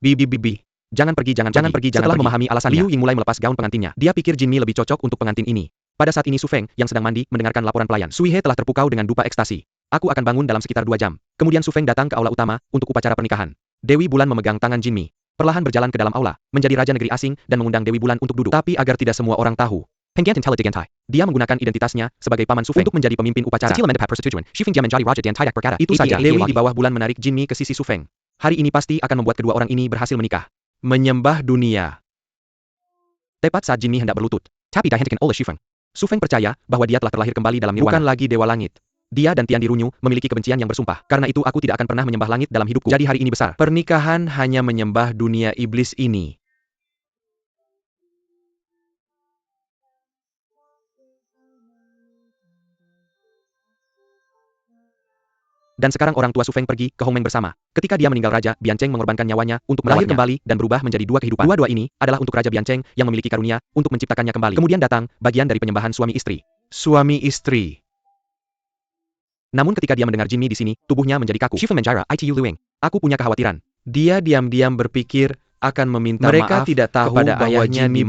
Bibi. Jangan pergi. Setelah memahami alasannya, Liu Ying mulai melepas gaun pengantinnya. Dia pikir Jinmi lebih cocok untuk pengantin ini. Pada saat ini Su Feng, yang sedang mandi, mendengarkan laporan pelayan. Sui He telah terpukau dengan dupa ekstasi. Aku akan bangun dalam sekitar 2 jam. Kemudian Su Feng datang ke aula utama, untuk upacara pernikahan. Dewi Bulan memegang tangan Jinmi. Perlahan berjalan ke dalam aula, menjadi raja negeri asing, dan mengundang Dewi Bulan untuk duduk. Tapi agar tidak semua orang tahu, dia menggunakan identitasnya sebagai paman Su Feng untuk menjadi pemimpin upacara. Itu saja, Dewi di bawah bulan menarik Jinmi ke sisi Su Feng. Hari ini pasti akan membuat kedua orang ini berhasil menikah. Menyembah dunia. Tepat saat Jinmi hendak berlutut, Su Feng percaya bahwa dia telah terlahir kembali dalam nirwana. Bukan lagi Dewa Langit. Dia dan Tian Dirunyu memiliki kebencian yang bersumpah. Karena itu aku tidak akan pernah menyembah langit dalam hidupku. Jadi hari ini besar. Pernikahan hanya menyembah dunia iblis ini. Dan sekarang orang tua Su Feng pergi ke Hongmeng bersama. Ketika dia meninggal Raja Biancheng mengorbankan nyawanya untuk melahir kembali dan berubah menjadi 2 kehidupan. Dua-dua ini adalah untuk Raja Biancheng yang memiliki karunia untuk menciptakannya kembali. Kemudian datang bagian dari penyembahan suami istri. Suami istri. Namun ketika dia mendengar Jinmi di sini, tubuhnya menjadi kaku. Aku punya kekhawatiran. Dia diam-diam berpikir akan meminta maaf kepada ayahnya di